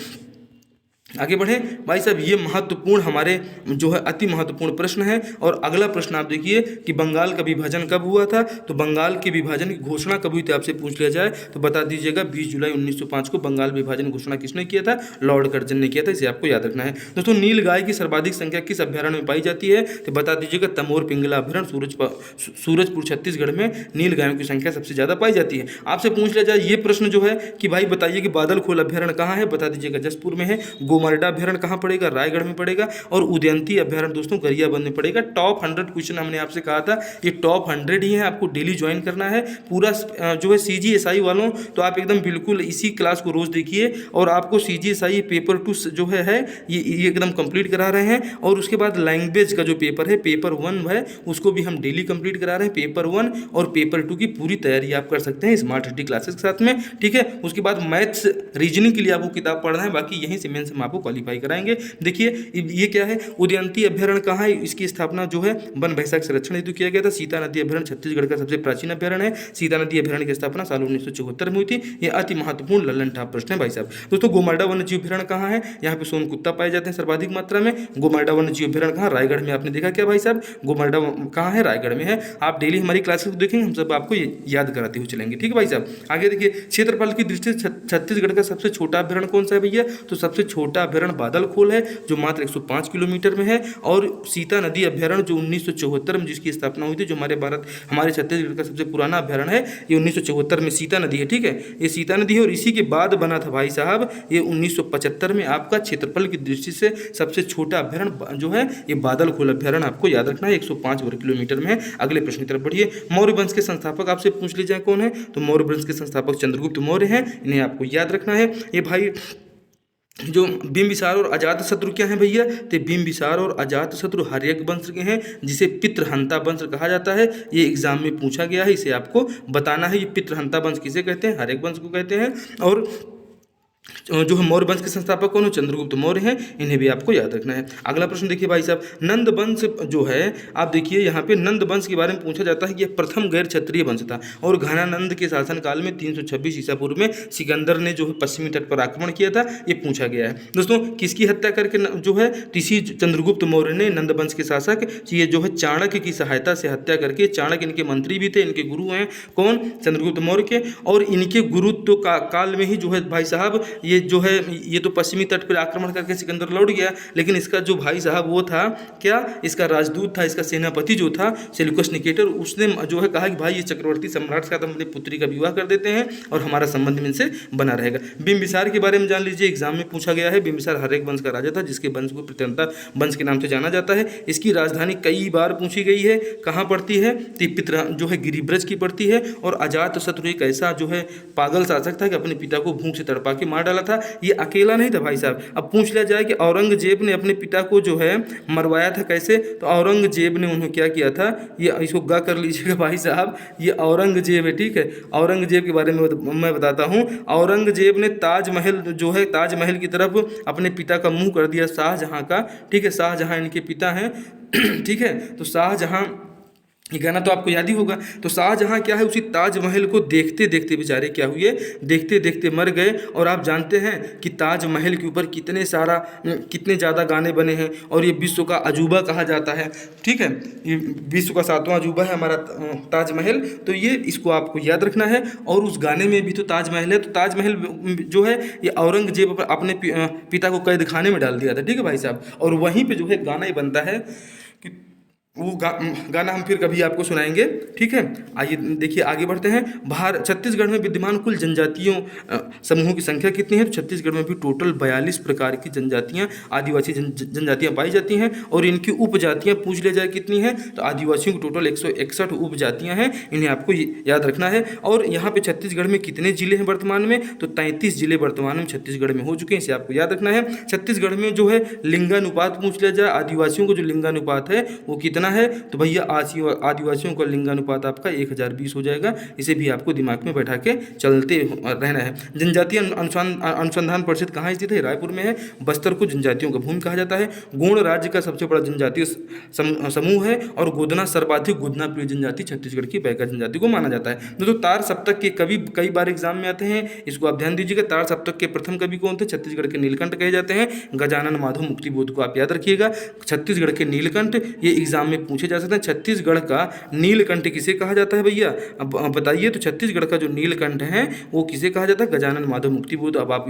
A: आगे बढ़े भाई साहब। ये महत्वपूर्ण हमारे जो है अति महत्वपूर्ण प्रश्न है। और अगला प्रश्न आप देखिए कि बंगाल का विभाजन कब हुआ था? तो बंगाल के विभाजन की घोषणा कब हुई थी आपसे पूछ लिया जाए तो बता दीजिएगा। 20 जुलाई 1905 को बंगाल विभाजन घोषणा किसने किया था? लॉर्ड कर्जन ने किया था। इसे आपको याद रखना है दोस्तों। नील गाय की सर्वाधिक संख्या किस अभ्यारण्य में पाई जाती है? तो बता दीजिएगा तमोर पिंगला अभ्यारण्य, सूरजपुर छत्तीसगढ़ में नील गायों की संख्या सबसे ज़्यादा पाई जाती है। आपसे पूछ लिया जाए ये प्रश्न जो है कि भाई बताइए कि बादलखोल अभ्यारण्य कहाँ है? बता दीजिएगा जसपुर में है। गोमार्डा अभ्यारण्य कहाँ पड़ेगा? रायगढ़ में पड़ेगा। और उदयंती अभ्यारण्य दोस्तों गरियाबंद में पड़ेगा। टॉप 100 क्वेश्चन हमने आपसे कहा था, ये टॉप 100 ही है, आपको डेली ज्वाइन करना है। पूरा जो है CGSI वालों तो आप एकदम बिल्कुल इसी क्लास को रोज देखिए और आपको CGSI पेपर 2 जो है ये एकदम कंप्लीट करा रहे हैं। और उसके बाद लैंग्वेज का जो पेपर है, पेपर 1 है, उसको भी हम डेली कंप्लीट करा रहे हैं। पेपर 1 और पेपर 2 की पूरी तैयारी आप कर सकते हैं स्मार्ट स्टडी क्लासेस के साथ में। ठीक है, उसके बाद मैथ्स रीजनिंग के लिए आपको किताब पढ़ना है, बाकी यहीं से मेंस हम आपको क्वालिफाई कराएंगे। देखिए ये क्या है? उदयंती अभ्यारण्य कहाँ है? इसकी स्थापना जो है वन वैशाख संरक्षण हेतु किया गया था। सीता नदी अभ्यारण्य छत्तीसगढ़ का सबसे प्राचीन अभ्यारण्य है। सीता नदी अभ्यारण्य की स्थापना साल 1974 में हुई थी। ये अति महत्वपूर्ण लल्लन टॉप प्रश्न है भाई साहब। दोस्तों गोमार्डा वन्यजीव अभ्यारण्य कहाँ है? यहाँ पे सोन कुत्ता पाए जाते हैं सर्वाधिक मात्रा में। गोमार्डा वन्यजीव अभ्यारण्य कहाँ? रायगढ़ में। आपने देखा क्या भाई साहब? गोमार्डा कहाँ है? रायगढ़ में है। आप डेली हमारी क्लासेस देखेंगे, हम सब आपको याद कराते हुए चलेंगे। ठीक है भाई साहब, आगे देखिए। क्षेत्रफल की दृष्टि से छत्तीसगढ़ का सबसे छोटा अभ्यारण्य कौन सा है भैया? तो सबसे छोटा अभ्यारण्य बादलखोल है, जो मात्र 105 किलोमीटर में है। और सीता नदी अभ्यारण्य जो 1974 में जिसकी स्थापना हुई थी, जो हमारे छत्तीसगढ़ का सबसे पुराना अभ्यारण्य है, ये 1974 में सीता नदी है। ठीक है, ये सीता नदी है और इसी के बाद बना था भाई साहब ये 1975 में आपका क्षेत्रफल की दृष्टि से सबसे छोटा अभ्यारण्य जो है ये बादलखोल अभ्यारण्य। आपको याद रखना है 105 वर्ग किलोमीटर में है। अगले प्रश्न की तरफ बढ़िए। मौर्य वंश के संस्थापक आपसे पूछ ली जाए कौन है? तो मौर्य वंश के संस्थापक चंद्रगुप्त मौर्य हैं। इन्हें आपको याद रखना है। ये भाई जो बिंबिसार और अजातशत्रु क्या हैं भैया? तो बिंबिसार और अजातशत्रु हर्यक वंश के हैं, जिसे पितृहंता वंश कहा जाता है। ये एग्जाम में पूछा गया है, इसे आपको बताना है। ये पितृहंता वंश किसे कहते हैं? हर्यक वंश को कहते हैं। और जो है मौर्य वंश के संस्थापक कौन है? चंद्रगुप्त मौर्य हैं। इन्हें भी आपको याद रखना है। अगला प्रश्न देखिए भाई साहब। नंद वंश जो है आप देखिए यहाँ पे नंद वंश के बारे में पूछा जाता है कि यह प्रथम गैर क्षत्रिय वंश था और घनानंद के शासनकाल में 326 ईसा पूर्व में सिकंदर ने जो है पश्चिमी तट पर आक्रमण किया था। ये पूछा गया है दोस्तों। किसकी हत्या करके जो है इसी चंद्रगुप्त मौर्य ने नंद वंश के शासक ये जो है चाणक्य की सहायता से हत्या करके, चाणक्य इनके मंत्री भी थे, इनके गुरु हैं कौन? चंद्रगुप्त मौर्य के। और इनके गुरुत्व का काल में ही जो है भाई साहब ये जो है ये तो पश्चिमी तट पर आक्रमण करके सिकंदर लौट गया, लेकिन इसका जो भाई साहब वो था क्या, इसका राजदूत था, इसका सेनापति जो था सेल्यूकस निकेटर, उसने जो है कहा कि भाई ये चक्रवर्ती सम्राट के साथ हम अपनी पुत्री का विवाह कर देते हैं और हमारा संबंध इनसे बना रहेगा। बिंबिसार के बारे में जान लीजिए, एग्जाम में पूछा गया है। बिंबिसार हर्यक वंश का राजा था जिसके वंश को प्रत्यंता वंश के नाम से जाना जाता है। इसकी राजधानी कई बार पूछी गई है, कहाँ पड़ती है, पित्र जो है गिरिब्रज की पड़ती है। और अजातशत्रु एक ऐसा जो है पागल शासक था कि अपने पिता को भूख से तड़पा के मार डाला था। ये अकेला नहीं था भाई साहब। अब पूछ लिया जाए कि औरंगजेब ने अपने पिता को जो है मरवाया था कैसे, तो औरंगजेब ने उन्हें क्या किया था, ये इसको गा कर लीजिएगा भाई साहब, ये औरंगजेब है, ठीक है। औरंगजेब के बारे में मैं बताता हूँ। औरंगजेब ने ताजमहल जो है, ताजमहल की तरफ अपने पिता का मुंह कर दिया शाहजहां का, ठीक है। शाहजहां इनके पिता हैं ठीक है। तो शाहजहां, ये गाना तो आपको याद ही होगा। तो शाहजहां क्या है, उसी ताजमहल को देखते देखते बेचारे क्या हुए, देखते देखते मर गए। और आप जानते हैं कि ताजमहल के ऊपर कितने ज़्यादा गाने बने हैं और ये विश्व का अजूबा कहा जाता है, ठीक है। ये विश्व का 7वां अजूबा है हमारा ताजमहल। तो ये इसको आपको याद रखना है। और उस गाने में भी तो ताजमहल है। तो ताजमहल जो है ये औरंगजेब अपने पिता को कैद खाने में डाल दिया था, ठीक है भाई साहब। और वहीं पर जो है गाना ही बनता है कि वो गाना हम फिर कभी आपको सुनाएंगे, ठीक है। आइए देखिए आगे बढ़ते हैं। छत्तीसगढ़ में विद्यमान कुल जनजातियों समूहों की संख्या कितनी है, तो छत्तीसगढ़ में भी टोटल 42 प्रकार की जनजातियां, आदिवासी जनजातियां पाई जाती हैं। और इनकी उपजातियां पूछ लिया जाए कितनी हैं, तो आदिवासियों की टोटल 161 उपजातियां हैं। इन्हें आपको याद रखना है। और यहाँ पे छत्तीसगढ़ में कितने जिले हैं वर्तमान में, तो 33 जिले वर्तमान में छत्तीसगढ़ में हो चुके हैं, इसे आपको याद रखना है। छत्तीसगढ़ में जो है लिंगानुपात पूछ लिया जाए, आदिवासियों को जो लिंगानुपात है वो कितना है, तो भैया आदिवासियों का लिंगानुपात आपका 1020 हो जाएगा। इसे भी आपको दिमाग में बैठा के चलते रहना है। जनजातीय अनुसंधान परिषद कहाँ स्थित है, रायपुर में है। बस्तर को जनजातियों का भूमि कहा जाता है। गोंड राज्य का सबसे बड़ा जनजातीय समूह है। और गोदना सर्वाधिक गोदना प्रिय जनजाति छत्तीसगढ़ की बैगा जनजाति को माना जाता है। तो तार सप्तक के कवि कई बार एग्जाम में आते हैं, इसको आप ध्यान दीजिएगा। तार सप्तक के प्रथम कवि कौन थे, छत्तीसगढ़ के नीलकंठ कहे जाते हैं। गजानन माधव मुक्तिबोध को आप याद रखिएगा। छत्तीसगढ़ के नीलकंठ, ये एग्जाम में पूछे जा सकते हैं। छत्तीसगढ़ का नीलकंठ किसे कहा जाता है भैया, अब बताइए। तो छत्तीसगढ़ का जो नीलकंठ है वो किसे कहा जाता है, गजानन माधव मुक्तिबोध। अब आप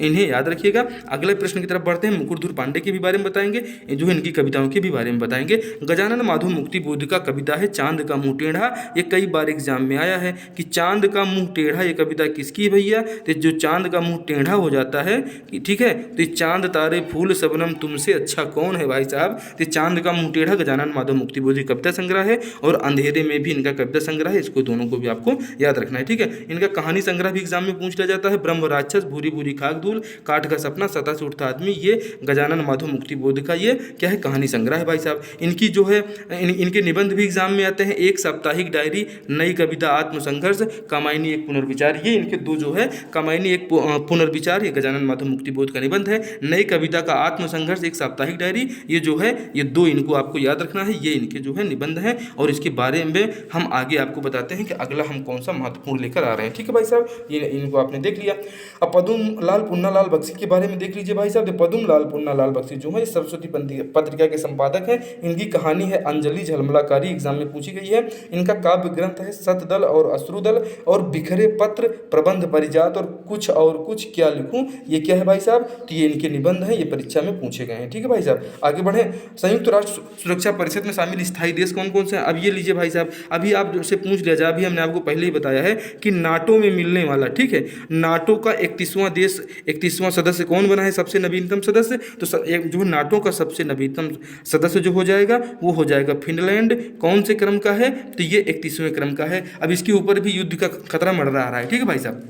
A: इन्हें याद रखिएगा। अगले प्रश्न की तरफ बढ़ते हैं। मुकुटधर पांडे के भी बारे में बताएंगे, जो इनकी कविताओं के भी बारे में बताएंगे। गजानन माधव मुक्तिबोध का कविता है चांद का मुंह टेढ़ा। ये कई बार एग्जाम में आया है कि चांद का मुंह टेढ़ा, ये कविता किसकी भैया, तो जो चांद का मुंह टेढ़ा हो जाता है, ठीक है। तो चांद तारे फूल सबनम तुमसे अच्छा कौन है भाई साहब। तो चांद का मुंह टेढ़ा गजानन माधव मुक्तिबोध कविता संग्रह है। और अंधेरे में भी इनका कविता संग्रह है। इसको दोनों को भी आपको याद रखना है, ठीक है। इनका कहानी संग्रह भी एग्जाम में पूछ लिया जाता है। ब्रह्म राक्षस, भूरी भूरी खाक धूल, काठ का सपना, सतह से उठता आदमी, ये गजानन माधव मुक्तिबोध का ये क्या है, कहानी संग्रह है भाई साहब। इनकी जो है इनके निबंध भी एग्जाम में आते हैं। एक साप्ताहिक डायरी, नई कविता, आत्मसंघर्ष, कामायनी एक पुनर्विचार, ये इनके दो जो है। कामायनी एक पुनर्विचार, ये गजानन माधव मुक्तिबोध का निबंध है। नई कविता का आत्मसंघर्ष, एक साप्ताहिक डायरी, ये जो है ये दो इनको आपको याद रखना है। ये इनके जो है निबंध हैं। और इसके बारे में हम आगे आपको बताते हैं कि अगला हम कौन सा महत्वपूर्ण लेकर आ रहे हैं, ठीक है भाई साहब। ये इनको आपने देख लिया। अब पद्म लाल पुन्नालाल बख्शी के बारे में देख लीजिए भाई साहब। पद्म लाल पुन्नालाल बख्शी जो है सरस्वती पत्रिका के संपादक हैं। इनकी कहानी है अंजलि झलमलाकारी, एग्जाम में पूछी गई है। इनका काव्य ग्रंथ है सतदल और अश्रुदल और बिखरे पत्र, प्रबंध परिजात और कुछ क्या लिखूं, ये क्या है भाई साहब, तो ये इनके निबंध हैं। ये परीक्षा में पूछे गए हैं, ठीक है भाई साहब। आगे बढ़े। संयुक्त राष्ट्र सुरक्षा परिषद में शामिल स्थायी देश कौन कौन से हैं, अब ये लीजिए भाई साहब। अभी आप से पूछ लिया जाए, अभी हमने आपको पहले ही बताया है कि नाटो में मिलने वाला, ठीक है, नाटो का 31वां सदस्य कौन बना है, सबसे नवीनतम सदस्य। तो जो नाटो का सबसे नवीनतम सदस्य जो हो जाएगा वो हो जाएगा फिनलैंड। कौन से क्रम का है, तो ये 31वें क्रम का है। अब इसके ऊपर भी युद्ध का खतरा मंडरा रहा है, ठीक है भाई साहब।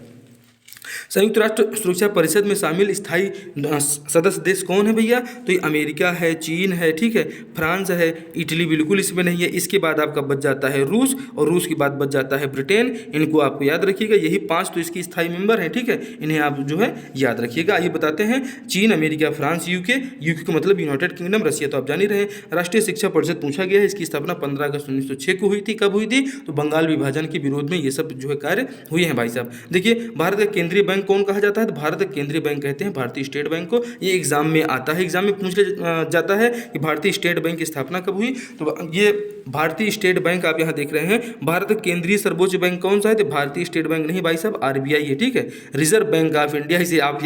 A: संयुक्त राष्ट्र सुरक्षा परिषद में शामिल स्थायी सदस्य देश कौन है भैया, तो ये अमेरिका है, चीन है, ठीक है, फ्रांस है, इटली बिल्कुल इसमें नहीं है। इसके बाद आपका बच जाता है रूस, और रूस के बाद बच जाता है ब्रिटेन। इनको आपको याद रखिएगा। यही 5 तो इसकी स्थायी मेंबर हैं, ठीक है। इन्हें आप जो है याद रखिएगा। आइए बताते हैं। चीन, अमेरिका, फ्रांस, यूके का मतलब यूनाइटेड किंगडम, रशिया तो आप जान ही रहे हैं। राष्ट्रीय शिक्षा परिषद पूछा गया है। इसकी स्थापना 15 अगस्त 1906 को हुई थी। कब हुई थी, तो बंगाल विभाजन के विरोध में ये सब जो है कार्य हुए हैं भाई साहब। देखिए भारत का केंद्रीय केंद्रीय बैंक कौन कहा जाता है? तो भारत केंद्रीय बैंक कहते हैं भारतीय स्टेट बैंक को। ये एग्जाम में आता है, एग्जाम में पूछ ले जाता है कि भारतीय स्टेट बैंक की स्थापना कब हुई। तो ये भारतीय स्टेट बैंक आप यहाँ देख रहे हैं। भारत केंद्रीय सर्वोच्च बैंक कौन सा है? तो भारतीय स्टेट बैंक नहीं भाई साहब, आरबीआई है, ठीक है, रिजर्व बैंक ऑफ इंडिया। इसे आप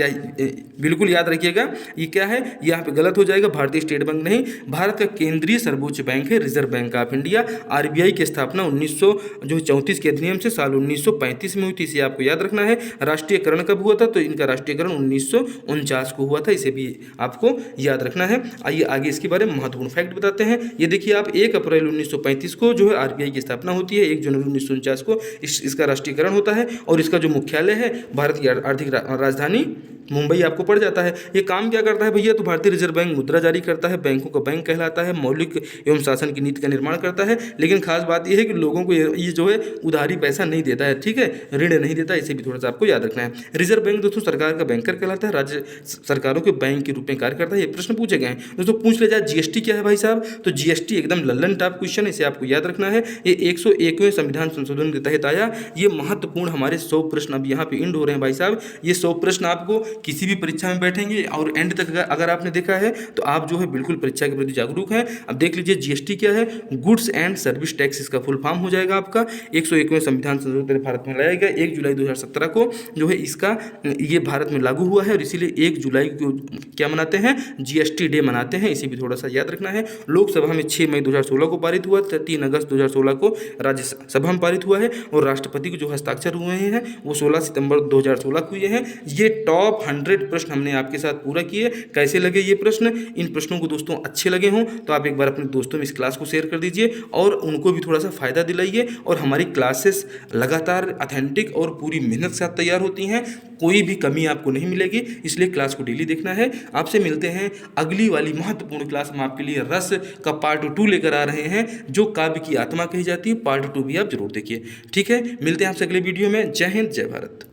A: बिल्कुल याद रखिएगा। ये क्या है, यहाँ पे गलत हो जाएगा, भारतीय स्टेट बैंक नहीं, भारत का केंद्रीय सर्वोच्च बैंक है reserve bank of India. RBI की स्थापना 1934 के अधिनियम से साल 1935 में हुई थी, इसे आपको याद रखना है। राष्ट्रीयकरण कब हुआ था? तो इनका राष्ट्रीयकरण 1949 को हुआ था, इसे भी आपको याद रखना है। आइए आगे इसके बारे में महत्वपूर्ण फैक्ट बताते हैं। ये देखिए आप, 1 अप्रैल 1935 को जो है आरबीआई की स्थापना होती है, 1 जनवरी 1949 को इसका राष्ट्रीयकरण होता है, और इसका जो मुख्यालय है भारत की आर्थिक राजधानी मुंबई आपको पड़ जाता है। ये काम क्या करता है भैया? तो भारतीय रिजर्व बैंक मुद्रा जारी करता है, बैंकों का बैंक कहलाता है, मौलिक एवं शासन की नीति का निर्माण करता है। लेकिन खास बात यह है कि लोगों को ये जो है उधारी पैसा नहीं देता है, ठीक है, ऋण नहीं देता, इसे भी थोड़ा सा आपको याद रखना है। रिजर्व बैंक दोस्तों सरकार का बैंकर कहलाता है, राज्य सरकारों के बैंक के रूप में कार्य करता है। ये प्रश्न पूछे गए हैं दोस्तों। पूछ ले जाए जीएसटी क्या है भाई साहब? तो जीएसटी एकदम लल्लन टॉप क्वेश्चन है, इसे आपको याद रखना है। ये 101वें संविधान संशोधन के तहत आया। ये महत्वपूर्ण हमारे 100 प्रश्न अब यहाँ पे एंड हो रहे हैं भाई साहब। ये 100 प्रश्न आपको किसी भी परीक्षा में बैठेंगे, और एंड तक अगर आपने देखा है तो आप जो है बिल्कुल परीक्षा के प्रति जागरूक हैं। अब देख लीजिए जीएसटी क्या है? गुड्स एंड सर्विस टैक्स इसका फुल फॉर्म हो जाएगा आपका। 101वें संविधान संशोधन भारत में लाया गया 1 जुलाई 2017 को जो है इसका ये भारत में लागू हुआ है, और इसीलिए 1 जुलाई को क्या मनाते हैं? जीएसटी डे मनाते हैं, इसे भी थोड़ा सा याद रखना है। लोकसभा में 6 मई 2016 को पारित हुआ, 3 अगस्त 2016 को राज्यसभा में पारित हुआ है, और राष्ट्रपति को जो हस्ताक्षर हुए हैं वो 16 सितंबर 2016 को हुए हैं। ये टॉप 100 प्रश्न हमने आपके साथ पूरा किए। कैसे लगे ये प्रश्न? इन प्रश्नों को दोस्तों अच्छे लगे हों तो आप एक बार अपने दोस्तों में इस क्लास को शेयर कर दीजिए, और उनको भी थोड़ा सा फायदा दिलाइए। और हमारी क्लासेस लगातार ऑथेंटिक और पूरी मेहनत के साथ तैयार होती हैं, कोई भी कमी आपको नहीं मिलेगी, इसलिए क्लास को डेली देखना है। आपसे मिलते हैं अगली वाली महत्वपूर्ण क्लास में। आपके लिए रस का पार्ट 2 लेकर आ रहे हैं, जो काव्य की आत्मा कही जाती है। पार्ट 2 भी आप जरूर देखिए, ठीक है। मिलते हैं आपसे अगले वीडियो में। जय हिंद, जय भारत।